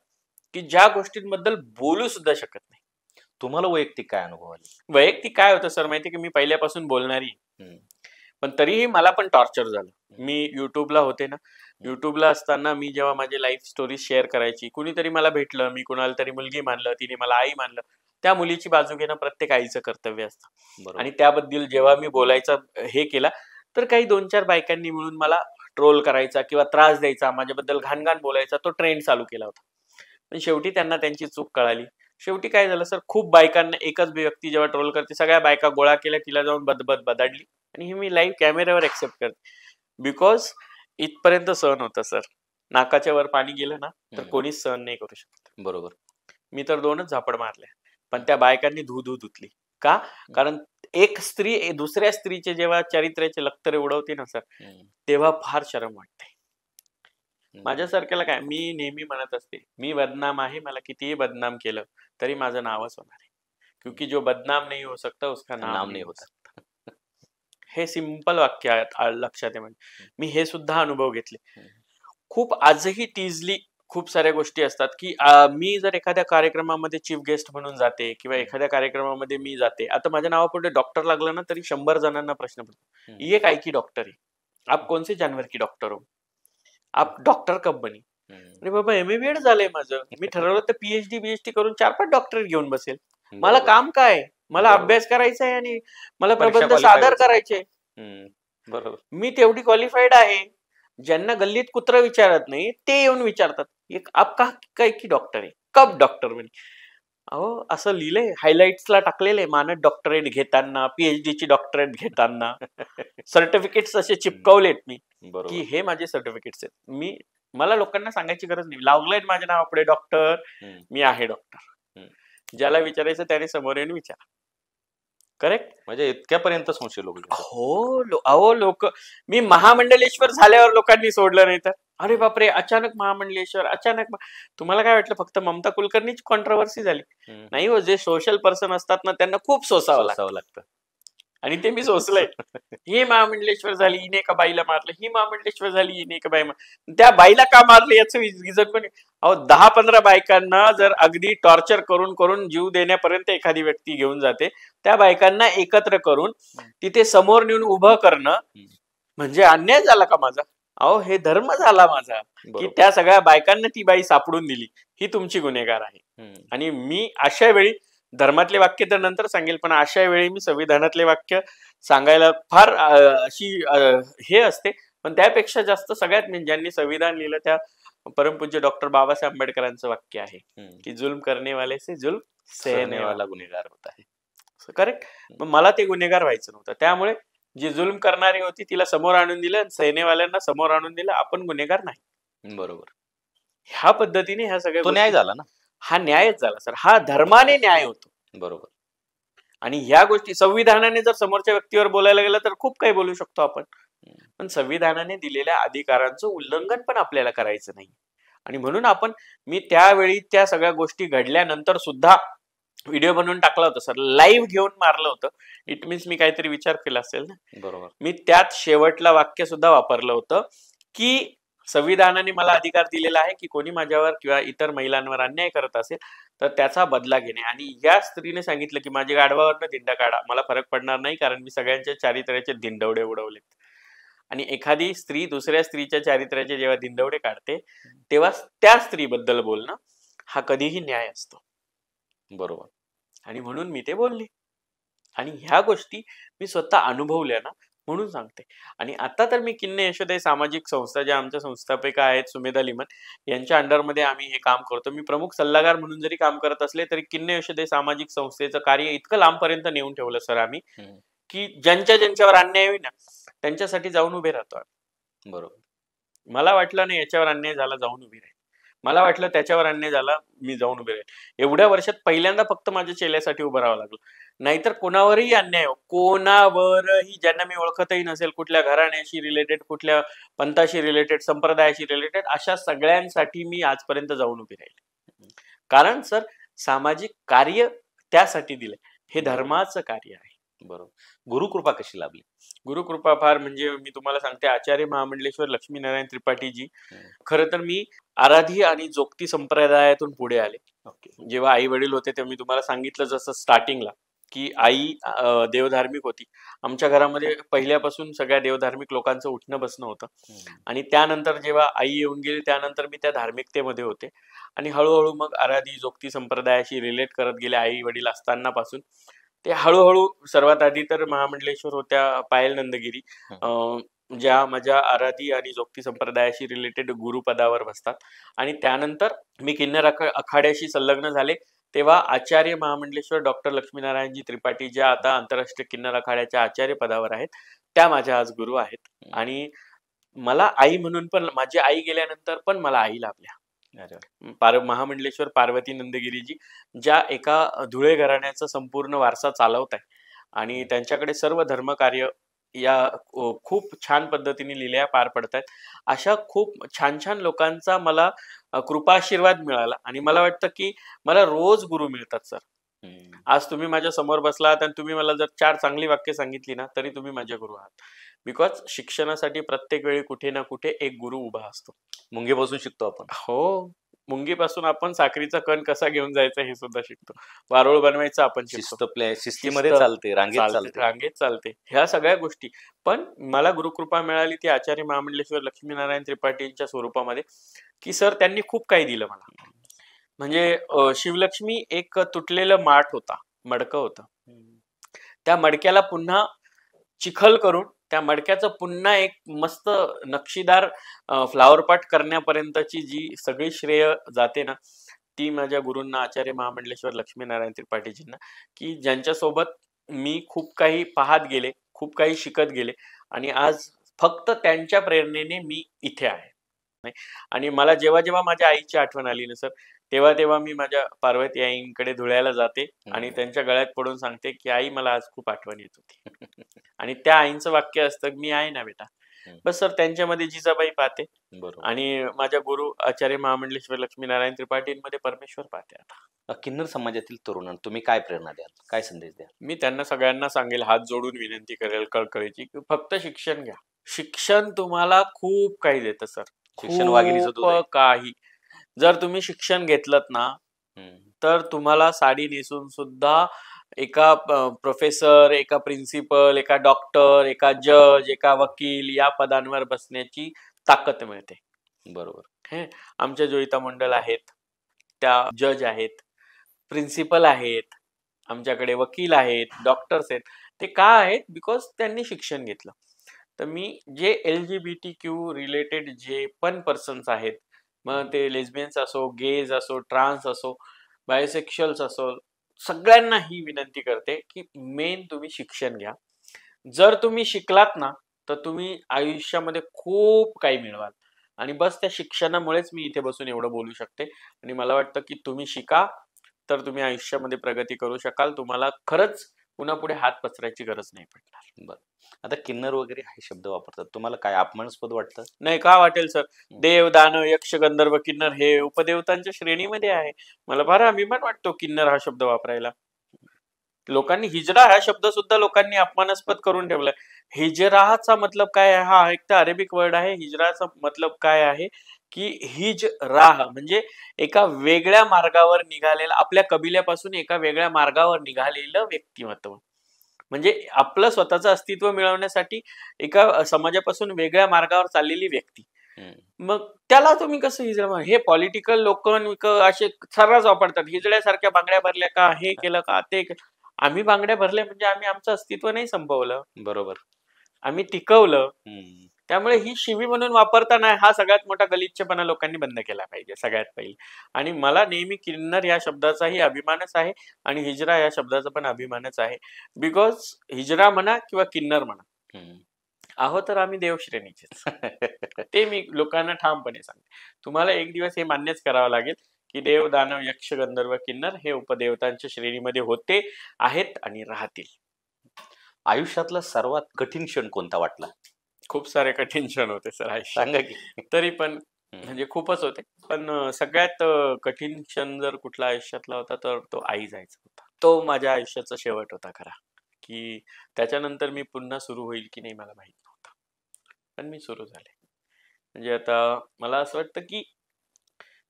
की ज्या गोष्टींबद्दल बोलू सुद्धा शकत नाही. तुम्हाला वैयक्तिक काय अनुभव आले? वैयक्तिक काय होतं सर माहिती की मी पहिल्यापासून बोलणारी, पण तरीही मला पण टॉर्चर झालं. मी युट्यूबला होते ना, युट्यूबला असताना मी जेव्हा माझी लाईफ स्टोरी शेअर करायची, कुणीतरी मला भेटलं, मी कुणाला तरी मुलगी मानलं, तिने मला आई मानलं, त्या मुलीची बाजू घेणं प्रत्येक आईचं कर्तव्य असतं. आणि त्याबद्दल जेव्हा मी बोलायचा हे केला तर काही 2-4 बायकांनी मिळून मला ट्रोल करायचा किंवा त्रास द्यायचा, माझ्याबद्दल घाणघाण बोलायचा, तो ट्रेंड चालू केला होता. पण शेवटी त्यांना त्यांची चूक कळाली. शेवटी काय झालं सर, खूप बायकांना एकच व्यक्ती जेव्हा ट्रोल करते, सगळ्या बायका गोळा केल्या, तिला जाऊन बदाडली आणि ही मी लाईव्ह कॅमेऱ्यावर एक्सेप्ट करते. बिकॉज इथपर्यंत सहन होतं सर. नाकाच्या वर पाणी गेलं ना तर कोणीच सहन नाही करू शकत. बरोबर. मी तर 2च झापड मारल्या, पण त्या बायकांनी धू धुतली. का? कारण एक स्त्री दुसऱ्या स्त्रीचे जेव्हा चारित्र्याचे लक्तरे उडवते ना सर, तेव्हा फार शरम वाटते. माझ्यासारख्याला काय, मी नेहमी म्हणत असते, मी बदनाम आहे, मला कितीही बदनाम केलं तरी माझं नावच होणार आहे. क्योंकि जो बदनाम नहीं हो सकता उसका नाम नहीं होता. हे सिंपल वाक्य लक्षात आहे. म्हणजे मी हे सुद्धा अनुभव घेतले. खूप आजही टीजली खूप साऱ्या गोष्टी असतात की मी जर एखाद्या कार्यक्रमामध्ये चीफ गेस्ट म्हणून जाते किंवा एखाद्या कार्यक्रमामध्ये मी जाते, आता माझ्या नावापुढे डॉक्टर लागलं ना तरी 100 जणांना प्रश्न पडतो, ये काय की डॉक्टर है, आप कौन से जानवर की डॉक्टर हो, आप डॉक्टर कब बनी? अरे बाबा MA झालंय माझं, मी ठरवलं तर PhD करून 4-5 डॉक्टर घेऊन बसेल. मला काम काय, मला अभ्यास करायचा आहे आणि मला प्रबंध सादर करायचे. बरोबर. मी तेवढी क्वालिफाईड आहे. ज्यांना गल्लीत कुत्र विचारत नाही ते येऊन विचारतात, आप काय की डॉक्टर आहे, कब डॉक्टर बनी? अहो असं लिहिलंय, हायलाइट्सला टाकलेले, मानद डॉक्टरेट घेताना, PhD ची डॉक्टरेट घेताना सर्टिफिकेट्स असे चिपकवलेत मी की हे माझे सर्टिफिकेट्स आहेत. मला लोकांना सांगायची गरज नाही, लावलंय माझ्या नावापुढे डॉक्टर, मी आहे डॉक्टर. ज्याला विचारायचं त्याने समोर येऊन विचारा. करेक्ट? म्हणजे इतक्यापर्यंत संशय लोक. अहो लोक, मी महामंडलेश्वर झाल्यावर लोकांनी सोडलं नाही तर, अरे बापरे अचानक महामंडलेश्वर, अचानक. तुम्हाला काय वाटलं फक्त ममता कुलकर्णीची कॉन्ट्रोवर्सी झाली? नाही हो, जे सोशल पर्सन असतात ना त्यांना खूप सोसावं लागतं. आणि ते मी सोचलंय. ही महामंडलेश्वर झाली, हिने एका बाईला मारलं, ही महामंडलेश्वर झाली, हिने एका बाई त्या बाईला का मारलं याचं रिझन पण अहो 10-15 बायकांना जर अगदी टॉर्चर करून करून जीव देण्यापर्यंत एखादी व्यक्ती घेऊन जाते, त्या बायकांना एकत्र करून तिथे समोर नेऊन उभं करणं म्हणजे अन्याय झाला का माझा? अहो हे धर्म झाला माझा, की त्या सगळ्या बायकांना ती बाई सापडून दिली, ही तुमची गुन्हेगार आहे. आणि मी अशा वेळी धर्मातले वाक्य तर नंतर सांगेल, पण अशा वेळी मी संविधानातले वाक्य सांगायला फार अशी हे असते. पण त्यापेक्षा जास्त सगळ्यात ज्यांनी संविधान लिहिलं त्या परमपूज्य डॉक्टर बाबासाहेब आंबेडकरांचं वाक्य आहे की जुल्म करणे वाले से जुल्म सहने वाला गुन्हेगार होता है. करेक्ट. मला ते गुन्हेगार व्हायचं नव्हतं, त्यामुळे जी जुल्म करणारी होती तिला समोर आणून दिलं, सैन्यवाल्यांना समोर आणून दिलं, आपण गुन्हेगार नाही. बरोबर. ह्या पद्धतीने ह्या सगळ्या न्याय झाला ना. हा न्यायच झाला सर, हा धर्माने न्याय होतो. बरोबर. आणि ह्या गोष्टी संविधानाने जर समोरच्या व्यक्तीवर बोलायला गेलं तर खूप काही बोलू शकतो आपण, पण संविधानाने दिलेल्या अधिकारांचं उल्लंघन पण आपल्याला करायचं नाही. आणि म्हणून मी त्यावेळी त्या सगळ्या गोष्टी घडल्यानंतर सुद्धा व्हिडिओ बनवून टाकला होता सर, लाईव्ह घेऊन मारलं होतं. इट मीन्स मी काहीतरी विचार केला असेल ना. बरोबर. मी त्यात शेवटला वाक्य सुद्धा वापरलं होतं की संविधानाने मला अधिकार दिलेला आहे की कोणी माझ्यावर किंवा इतर महिलांवर अन्याय करत असेल तर त्याचा बदला घेणे. आणि या स्त्रीने सांगितलं की माझ्या गाढवावरनं दिंडा काढा, मला फरक पडणार नाही, कारण मी सगळ्यांच्या चारित्र्याचे दिंडवडे उडवलेत. आणि एखादी स्त्री दुसऱ्या स्त्रीच्या चारित्र्याचे जेव्हा दिंडवडे काढते तेव्हा त्या स्त्रीबद्दल बोलणं हा कधीही न्याय असतो. बरोबर. आणि म्हणून मी ते बोलले आणि ह्या गोष्टी मी स्वतः अनुभवल्या ना, म्हणून सांगते. आणि आता तर मी किन्ने यशोदय सामाजिक संस्था, ज्या आमच्या संस्थापिका आहेत सुमेधा लिमन, यांच्या अंडरमध्ये आम्ही हे काम करतो. मी प्रमुख सल्लागार म्हणून जरी काम करत असले तरी किन्ने यशोदय सामाजिक संस्थेचं कार्य इतकं लांबपर्यंत नेऊन ठेवलं सर आम्ही, की ज्यांच्यावर अन्याय होईल ना त्यांच्यासाठी जाऊन उभे राहतो. बरोबर. मला वाटलं नाही याच्यावर अन्याय झाला जाऊन उभी राहील, मला वाटलं त्याच्यावर अन्याय झाला मी जाऊन उभे राहील. एवढ्या वर्षात पहिल्यांदा फक्त माझ्या चेल्यासाठी उभं राहावं लागलं. नाहीतर कोणावरही अन्याय हो, कोणावरही, ज्यांना मी ओळखतही नसेल, कुठल्या घराण्याशी रिलेटेड, कुठल्या पंथाशी रिलेटेड, संप्रदायाशी रिलेटेड, अशा सगळ्यांसाठी मी आजपर्यंत जाऊन उभी राहील. कारण सर सामाजिक कार्य त्यासाठी दिलंय, हे धर्माचं कार्य आहे. बरोबर. गुरुकृपा कशी लाभली? गुरुकृपा फार म्हणजे मी तुम्हाला सांगते, आचार्य महामंडलेश्वर लक्ष्मीनारायण त्रिपाठीजी. खरं तर मी आराधी आणि जोगती संप्रदायातून पुढे आले. जेव्हा आई वडील होते तेव्हा मी तुम्हाला सांगितलं जसं स्टार्टिंगला की आई देवधार्मिक होती. आमच्या घरामध्ये पहिल्यापासून सगळ्या देवधार्मिक लोकांचं उठणं बसणं होतं. आणि त्यानंतर जेव्हा आई येऊन गेली त्यानंतर मी त्या धार्मिकतेमध्ये होते. आणि हळूहळू मग आराधी जोगती संप्रदायाशी रिलेट करत गेले आई वडील असताना पासून. ते हळूहळू सर्वात आधी तर महामंडलेश्वर होत्या पायल नंदगिरी, ज्या माझ्या आराधी आणि जोगती संप्रदायाशी रिलेटेड गुरुपदावर बसतात. आणि त्यानंतर मी किन्नर अखाड्याशी संलग्न झाले तेव्हा आचार्य महामंडलेश्वर डॉक्टर लक्ष्मीनारायणजी त्रिपाठी, ज्या आता आंतरराष्ट्रीय किन्नर अखाड्याच्या आचार्य पदावर आहेत, त्या माझ्या आज गुरु आहेत. आणि मला आई म्हणून पण, माझी आई गेल्यानंतर पण मला आई लाभल्या. महामंडलेश्वर पार्वती नंदगिरीजी, ज्या एका धुळे घराण्याचा संपूर्ण वारसा चालवत आहे आणि त्यांच्याकडे सर्व धर्मकार्य या खूप छान पद्धतीने लिहिल्या पार पडतात. अशा खूप छान छान लोकांचा मला कृपाशीर्वाद मिळाला. आणि मला वाटतं की मला रोज गुरु मिळतात सर. आज तुम्ही माझ्या समोर बसलात आणि तुम्ही मला जर 4 चांगली वाक्य सांगितली ना तरी तुम्ही माझे गुरु आहात. बिकॉज शिक्षणासाठी प्रत्येक वेळी कुठे ना कुठे एक गुरु उभा असतो. मुंगीपासून शिकतो आपण. हो, मुंगीपासून आपण साखरीचा कण कसा घेऊन जायचा हे सुद्धा शिकतो. वारुळ बनवायचं आपण शिकतो. शिस्तीमध्ये चालते, रांगेत चालते, ह्या सगळ्या गोष्टी. पण मला गुरुकृपा मिळाली ती आचार्य महामंडलेश्वर लक्ष्मीनारायण त्रिपाठींच्या स्वरूपामध्ये, की सर त्यांनी खूप काही दिलं मला. म्हणजे शिवलक्ष्मी एक तुटलेलं मडकं होतं. त्या मडक्याला पुन्हा चिखल करून त्या मडक्याचं पुन्हा एक मस्त नक्षीदार फ्लावर पॉट करण्यापर्यंतची जी सगळी श्रेय जाते ना, ती माझ्या गुरूंना आचार्य महामंडलेश्वर लक्ष्मीनारायण त्रिपाठीजींना, की ज्यांच्यासोबत मी खूप काही पाहत गेले, खूप काही शिकत गेले आणि आज फक्त त्यांच्या प्रेरणेने मी इथे आहे. आणि मला जेव्हा जेव्हा माझ्या आईची आठवण आली ना सर, तेव्हा तेव्हा मी माझ्या पार्वती आईंकडे धुळ्याला जाते आणि त्यांच्या गळ्यात पडून सांगते की आई मला आज खूप आठवण येत होती. आणि त्या आईंचं वाक्य असतं, मी आहे ना बेटा, बस सर त्यांच्यामध्ये जिजाबाई पाहते बरोबर. आणि माझ्या गुरु आचार्य महामंडलेश्वर लक्ष्मीनारायण त्रिपाठींमध्ये परमेश्वर पाहते. आता किन्नर समाजातील तरुणांना तुम्ही काय प्रेरणा द्याल, काय संदेश द्याल? मी त्यांना सगळ्यांना सांगेल, हात जोडून विनंती करेल कळकळीची, की फक्त शिक्षण घ्या. शिक्षण तुम्हाला खूप काही देतं सर, शिक्षण वाघिणीचं दूध आहे. खूप काही. जर तुम्ही शिक्षण घेतलत ना तर तुम्हाला साडी नेसून सुद्धा एका प्रोफेसर, एका प्रिन्सिपल, एका डॉक्टर, एका जज, एका वकील या पदांवर बसण्याची ताकद मिळते. बरोबर. आमच्या जोईता मंडल आहेत, त्या जज आहेत, प्रिन्सिपल आहेत, आमच्याकडे वकील आहेत, डॉक्टर्स आहेत. ते का आहेत? बिकॉज त्यांनी शिक्षण घेतलं. तर मी जे LGBTQ रिलेटेड जे पण पर्सन्स आहेत, मग ते लेस्बियन्स असो, गेज असो, ट्रान्स असो, बायोसेक्शुअल्स असो, सगळ्यांना ही विनंती करते की मेन तुम्ही शिक्षण घ्या. जर तुम्ही शिकलात ना तर तुम्ही आयुष्यामध्ये खूप काही मिळवाल. आणि बस त्या शिक्षणामुळेच मी इथे बसून एवढं बोलू शकते. आणि मला वाटतं की तुम्ही शिका तर तुम्ही आयुष्यामध्ये प्रगती करू शकाल. तुम्हाला खरंच पुन्हा पुढे हात पसरायची गरज नाही पडणार. बरं. आता किन्नर वगैरे हे शब्द वापरतात, तुम्हाला काय अपमानास्पद वाटतं? नाही, का वाटेल सर? देव, दानव, यक्ष, गंधर्व, किन्नर हे उपदेवतांच्या श्रेणीमध्ये आहे. मला फार अभिमान वाटतो किन्नर हा शब्द वापरायला. लोकांनी हिजरा हा शब्द सुद्धा लोकांनी अपमानास्पद करून ठेवलाय. हिजराचा मतलब काय आहे? हा एक तर अरेबिक वर्ड आहे. हिजराचा मतलब काय आहे की हिज राह म्हणजे एका वेगळ्या मार्गावर निघालेला, आपल्या कबिल्यापासून एका वेगळ्या मार्गावर निघालेलं व्यक्तिमत्व. म्हणजे आपलं स्वतःचं अस्तित्व मिळवण्यासाठी एका समाजापासून वेगळ्या मार्गावर चाललेली व्यक्ती. मग त्याला तुम्ही कसं हिजरा? हे पॉलिटिकल लोक असे सर्रास वापरतात. हिजड्यासारख्या बांगड्या भरल्या का, हे केलं का, ते आम्ही बांगड्या भरल्या म्हणजे आम्ही आमचं अस्तित्व नाही संपवलं. बरोबर. आम्ही टिकवलं. त्यामुळे ही शिवी म्हणून वापरताना हा सगळ्यात मोठा गलिच्छपणा लोकांनी बंद केला पाहिजे सगळ्यात पहिले. आणि मला नेहमी किन्नर या शब्दाचाही अभिमानच आहे आणि हिजरा या शब्दाचा पण अभिमानच आहे. बिकॉज हिजरा म्हणा किंवा किन्नर म्हणा, आहो तर आम्ही देवश्रेणीचेच. ते मी लोकांना ठामपणे सांगते. तुम्हाला एक दिवस हे मान्यच करावं लागेल की देव, दानव, यक्ष, गंधर्व, किन्नर हे उपदेवतांच्या श्रेणीमध्ये होते, आहेत आणि राहतील. आयुष्यातला सर्वात कठीण क्षण कोणता वाटला? खूप सारे कठीण क्षण होते सर आयुष्यात. सांगा की. तरी पण म्हणजे खूपच होते. पण सगळ्यात कठीण क्षण जर कुठला आयुष्यातला होता तर तो आई जायचा होता. तो माझ्या आयुष्याचा शेवट होता खरा. की त्याच्यानंतर मी पुन्हा सुरू होईल की नाही मला माहित नव्हतं, पण मी सुरू झाले. म्हणजे आता मला असं वाटतं की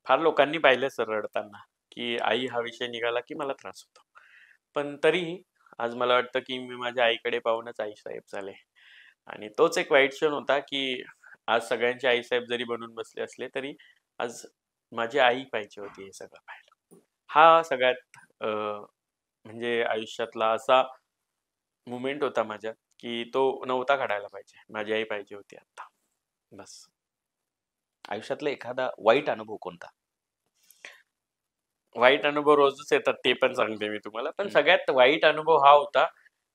फार लोकांनी पाहिलं सर रडताना की आई हा विषय निघाला की मला त्रास होतो. पण तरीही आज मला वाटतं की मी माझ्या आईकडे पाहूनच आईसाहेब झाले. आणि तोच एक वाईट क्षण होता की आज सगळ्यांचे आईसाहेब जरी बनून बसले असले तरी आज माझी आई पाहिजे होती हे सगळं पाहायला. हा सगळ्यात म्हणजे आयुष्यातला असा मुमेंट होता माझ्या की तो नव्हता घडायला पाहिजे. माझी आई पाहिजे होती आता. बस. आयुष्यातला एखादा वाईट अनुभव कोणता? वाईट अनुभव रोजच येतात ते पण सांगते मी तुम्हाला. पण सगळ्यात वाईट अनुभव हा होता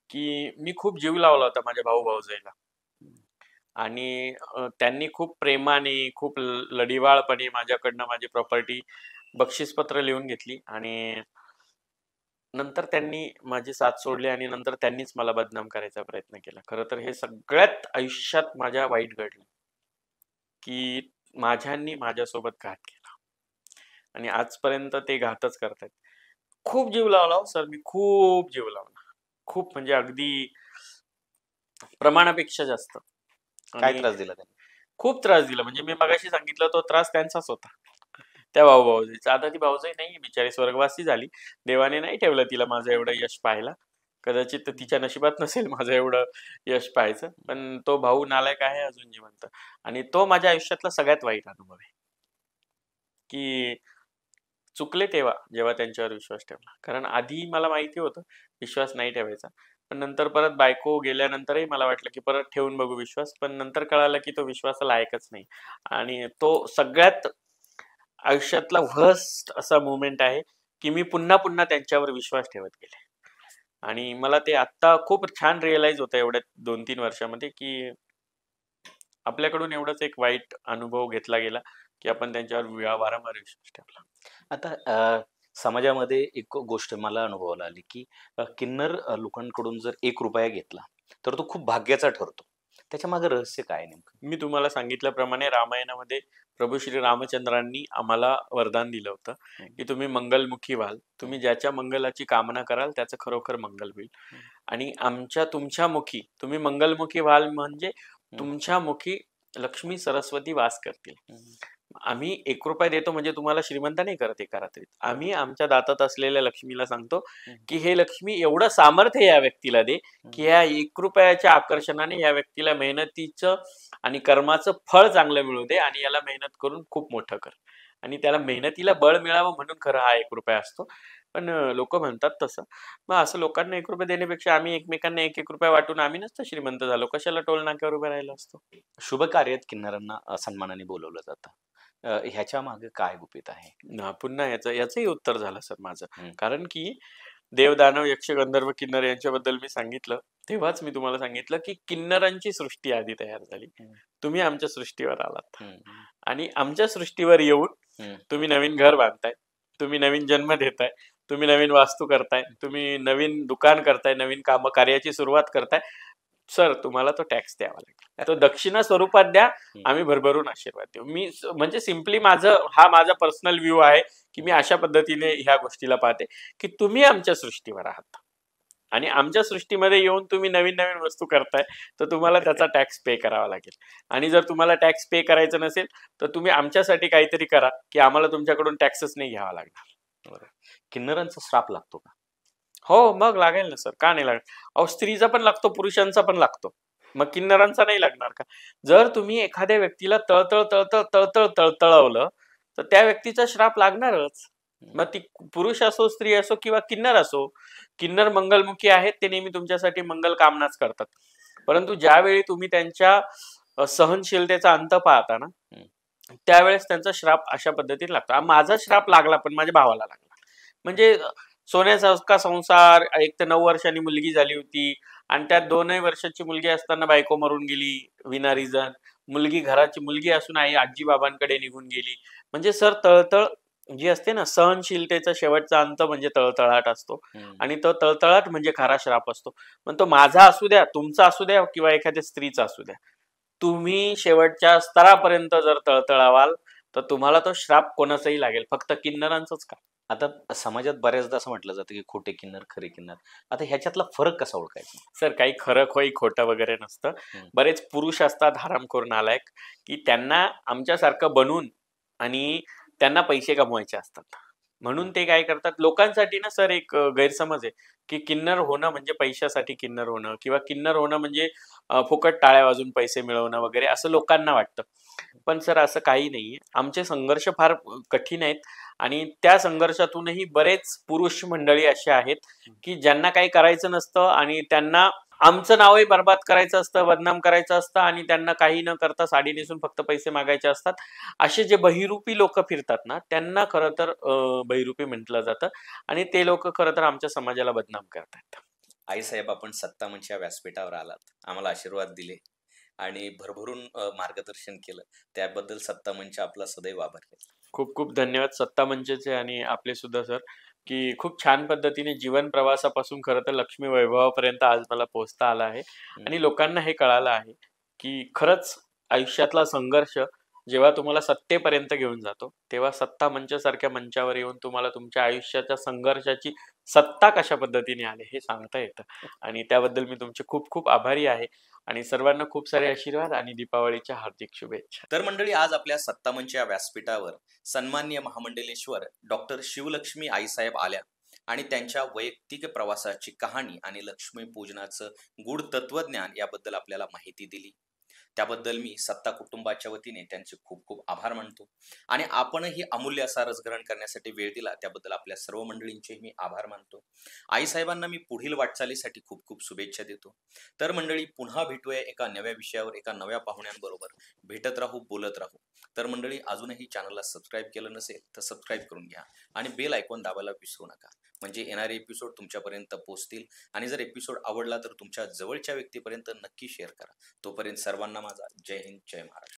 की मी खूप जीव लावला होता माझ्या भाऊ भाऊजाईला. आणि त्यांनी खूप प्रेमाने, खूप लढिवाळपणे माझ्याकडनं माझी प्रॉपर्टी बक्षीसपत्र लिहून घेतली आणि नंतर त्यांनी माझी साथ सोडली आणि नंतर त्यांनीच मला बदनाम करायचा प्रयत्न केला. खरं तर हे सगळ्यात आयुष्यात माझ्या वाईट घडलं की माझ्यांनी माझ्यासोबत घात केला आणि आजपर्यंत ते घातच करतायत. खूप जीव लावला सर मी, खूप जीव लावला. खूप म्हणजे अगदी प्रमाणापेक्षा जास्त. काय त्रास दिला त्यांनी? खूप त्रास दिला. म्हणजे मी मगाशी सांगितलं तो त्रास त्यांचाच होता, त्या भाऊ भाऊजीचा. आता ती भाऊजाई नाही, बिचारी स्वर्गवासी झाली. देवाने नाही ठेवलं तिला माझं एवढं यश पाहायला. कदाचित तिच्या नशिबात नसेल माझं एवढं यश पाहायचं. पण तो भाऊ नालायक आहे अजून जिवंत. आणि तो माझ्या आयुष्यातला सगळ्यात वाईट अनुभव आहे की चुकले तेव्हा जेव्हा त्यांच्यावर विश्वास ठेवला. कारण आधी मला माहिती होतं विश्वास नाही ठेवायचा. पण नंतर परत बायको गेल्यानंतरही मला वाटलं की परत ठेवून बघू विश्वास. पण नंतर कळालं की तो विश्वासाला लायकच नाही. आणि तो सगळ्यात आयुष्यातला वर्स्ट असा मोमेंट आहे की मी पुन्हा पुन्हा त्यांच्यावर विश्वास ठेवत गेले. आणि मला ते आत्ता खूप छान रिअलाइज होतं एवढ्या 2-3 वर्षामध्ये की आपल्याकडून एवढंच एक वाईट अनुभव घेतला गेला की आपण त्यांच्यावर वारंवार विश्वास ठेवला. आता समाजामध्ये एक गोष्ट मला अनुभवाला आली की किन्नर लोकांकडून जर ₹1 घेतला तर तो खूप भाग्याचा ठरतो. त्याच्या मागे रहस्य काय आहे नेमकं? मी तुम्हाला सांगितल्याप्रमाणे रामायणामध्ये प्रभू श्री रामचंद्रांनी आम्हाला वरदान दिलं होतं की तुम्ही मंगलमुखी व्हाल, तुम्ही ज्याच्या मंगलाची कामना कराल त्याचं खरोखर मंगल होईल. आणि तुमच्या मुखी तुम्ही मंगलमुखी व्हाल म्हणजे तुमच्या मुखी लक्ष्मी सरस्वती वास करतील. आम्ही 1 रुपया देतो म्हणजे तुम्हाला श्रीमंत नाही करत एका रात्रीत. आम्ही आमच्या दातात असलेल्या लक्ष्मीला सांगतो की हे लक्ष्मी एवढं सामर्थ्य या व्यक्तीला दे की या 1 रुपयाच्या आकर्षणाने या व्यक्तीला मेहनतीचं आणि कर्माचं फळ चांगलं मिळू दे आणि याला मेहनत करून खूप मोठं कर. आणि त्याला मेहनतीला बळ मिळावं म्हणून खरं हा 1 रुपया असतो. पण लोक म्हणतात तसं. मग असं लोकांना 1 रुपया देण्यापेक्षा आम्ही एकमेकांना 1-1 रुपया वाटून आम्ही नसतं श्रीमंत झालो, कशाला टोल नाक्यावर उभे राहिलो असतो. शुभ कार्यात किन्नरांना सन्मानाने बोलवलं जातं. ह्याच्या मागे काय गुपित आहे? पुन्हा याचंही उत्तर झालं सर माझं. हम्म. कारण की देव, दानव, यक्ष, गंधर्व, किन्नर यांच्याबद्दल मी सांगितलं तेव्हाच मी तुम्हाला सांगितलं की किन्नरांची सृष्टी आधी तयार झाली. तुम्ही आमच्या सृष्टीवर आलात आणि आमच्या सृष्टीवर येऊन तुम्ही नवीन घर बांधताय, तुम्ही नवीन जन्म देताय, तुम्ही नवीन वास्तू करताय, तुम्ही नवीन दुकान करताय, नवीन कार्याची सुरुवात करताय. सर तुम्हाला तो टॅक्स द्यावा लागेल, तो दक्षिणा स्वरूपात द्या, आम्ही भरभरून आशीर्वाद देऊ. म्हणजे सिम्पली माझा पर्सनल व्ह्यू आहे की मी अशा पद्धतीने ह्या गोष्टीला पाहते की तुम्ही आमच्या सृष्टीवर आहात आणि आमच्या सृष्टीमध्ये येऊन तुम्ही नवीन नवीन वस्तू करताय तर तुम्हाला त्याचा टॅक्स पे करावा लागेल. आणि जर तुम्हाला टॅक्स पे करायचं नसेल तर तुम्ही आमच्यासाठी काहीतरी करा की आम्हाला तुमच्याकडून टॅक्सच नाही घ्यावा लागणार. किन्नरांचा श्राप लागतो का? हो मग लागेल ना सर, का नाही लागणार? अहो स्त्रीचा पण लागतो, पुरुषांचा पण लागतो, मग किन्नरांचा नाही लागणार का? जर तुम्ही एखाद्या व्यक्तीला तळतळ तळतळ तळतळ तळतळवलं तर त्या व्यक्तीचा श्राप लागणारच. मग ती पुरुष असो, स्त्री असो किंवा किन्नर असो. किन्नर मंगलमुखी आहेत, ते नेहमी तुमच्यासाठी मंगल कामनाच करतात. परंतु ज्यावेळी तुम्ही त्यांच्या सहनशीलतेचा अंत पाहता ना त्यावेळेस त्यांचा श्राप अशा पद्धतीने लागतो. माझा श्राप लागला पण माझ्या भावाला लागला. म्हणजे सोन्याचा संसार, एक तर 9 वर्षांनी मुलगी झाली होती आणि त्यात 2 वर्षाची मुलगी असताना बायको मरून गेली विना रिझन. घराची मुलगी असून आई आजी बाबांकडे निघून गेली. म्हणजे सर तळतळ जी असते ना, सहनशीलतेचा शेवटचा अंत म्हणजे तळतळाट असतो आणि तो तळतळाट म्हणजे खरा श्राप असतो. पण तो माझा असू द्या, तुमचा असू द्या किंवा एखाद्या स्त्रीचा असू द्या, तुम्ही शेवटच्या स्तरापर्यंत जर तळतळावाल तर तुम्हाला तो श्राप कोणाचाही लागेल, फक्त किन्नरांचंच का? आता समाजात बऱ्याचदा असं म्हटलं जातं की खोटे किन्नर, खरे किन्नर. आता ह्याच्यातला फरक कसा ओळखायचा? सर काही खरं खोई खोटं वगैरे नसतं. बरेच पुरुष असतात हरामखोर नालायक की त्यांना आमच्यासारखं बनून आणि त्यांना पैसे कमवायचे असतात. म्हणून ते काय करतात, लोकांसाठी ना सर एक गैरसमज आहे की किन्नर होणं म्हणजे पैशासाठी किन्नर होणं किंवा किन्नर होणं म्हणजे फुकट टाळ्या वाजून पैसे मिळवणं वगैरे असं लोकांना वाटतं. पण सर असं काही नाहीये. आमचे संघर्ष फार कठीण आहेत आणि त्या संघर्षातूनही बरेच पुरुष मंडळी असे आहेत की ज्यांना काही करायचं नसतं आणि त्यांना आमचं नावही बर्बाद करायचं असतं, बदनाम करायचं असतं आणि त्यांना काही न करता साडी नेसून फक्त पैसे मागायचे असतात. असे जे बहिरूपी लोक फिरतात ना त्यांना खरं तर बहिरूपी म्हटलं जातं आणि ते लोक खरं तर आमच्या समाजाला बदनाम करतात. आईसाहेब, आपण सत्ता मंचच्या व्यासपीठावर आलात, आम्हाला आशीर्वाद दिले आणि भरभरून मार्गदर्शन केलं, त्याबद्दल सत्ता मंच आपला सदैव आभार आहे. खूप खूप धन्यवाद सत्ता मंचचे आणि आपले सुद्धा सर की खूप छान पद्धतीने जीवन प्रवासापासून खरं तर लक्ष्मी वैभवापर्यंत आज मला पोहोचता आला आहे आणि लोकांना हे कळालं आहे की खरंच आयुष्यातला संघर्ष जेव्हा तुम्हाला सत्तेपर्यंत घेऊन जातो तेव्हा सत्ता मंचासारख्या मंचावर येऊन तुम्हाला तुमच्या आयुष्याच्या संघर्षाची सत्ता कशा पद्धतीने आले हे सांगता येतं आणि त्याबद्दल मी तुमचे खूप खूप आभारी आहे आणि सर्वांना खूप सारे आशीर्वाद आणि दीपावलीच्या हार्दिक शुभेच्छा. तर मंडळी, आज आपल्या सत्ता मंच या व्यासपीठावर सन्माननीय महामंडलेश्वर डॉक्टर शिवलक्ष्मी आईसाहेब आल्या आणि त्यांच्या वैयक्तिक प्रवासाची कहाणी आणि लक्ष्मी पूजनाचं गूढ तत्वज्ञान याबद्दल आपल्याला माहिती दिली. त्याबद्दल मी सत्ता कुटुंबाच्या वतीने त्यांचे खूप खूप आभार मानतो आणि आपणही अमूल्य असा रसग्रहण करण्यासाठी वेळ दिला त्याबद्दल आपल्या सर्व मंडळींचे मी आभार मानतो. आईसाहेबांना मी पुढील वाटचालीसाठी खूप खूप शुभेच्छा देतो. तर मंडळी, पुन्हा भेटूया एका नव्या विषयावर, एका नव्या पाहुण्यांबरोबर. भेटत राहू, बोलत राहू. तर मंडळी, अजूनही चॅनलला सबस्क्राईब केलं नसेल तर सबस्क्राईब करून घ्या आणि बेल आयकॉन दाबायला विसरू नका, म्हणजे येणारे एपिसोड तुमच्यापर्यंत पोहोचतील. आणि जर एपिसोड आवडला तर तुमच्या जवळच्या व्यक्तीपर्यंत नक्की शेअर करा. तोपर्यंत सर्वांना माझा जय हिंद, जय महाराष्ट्र.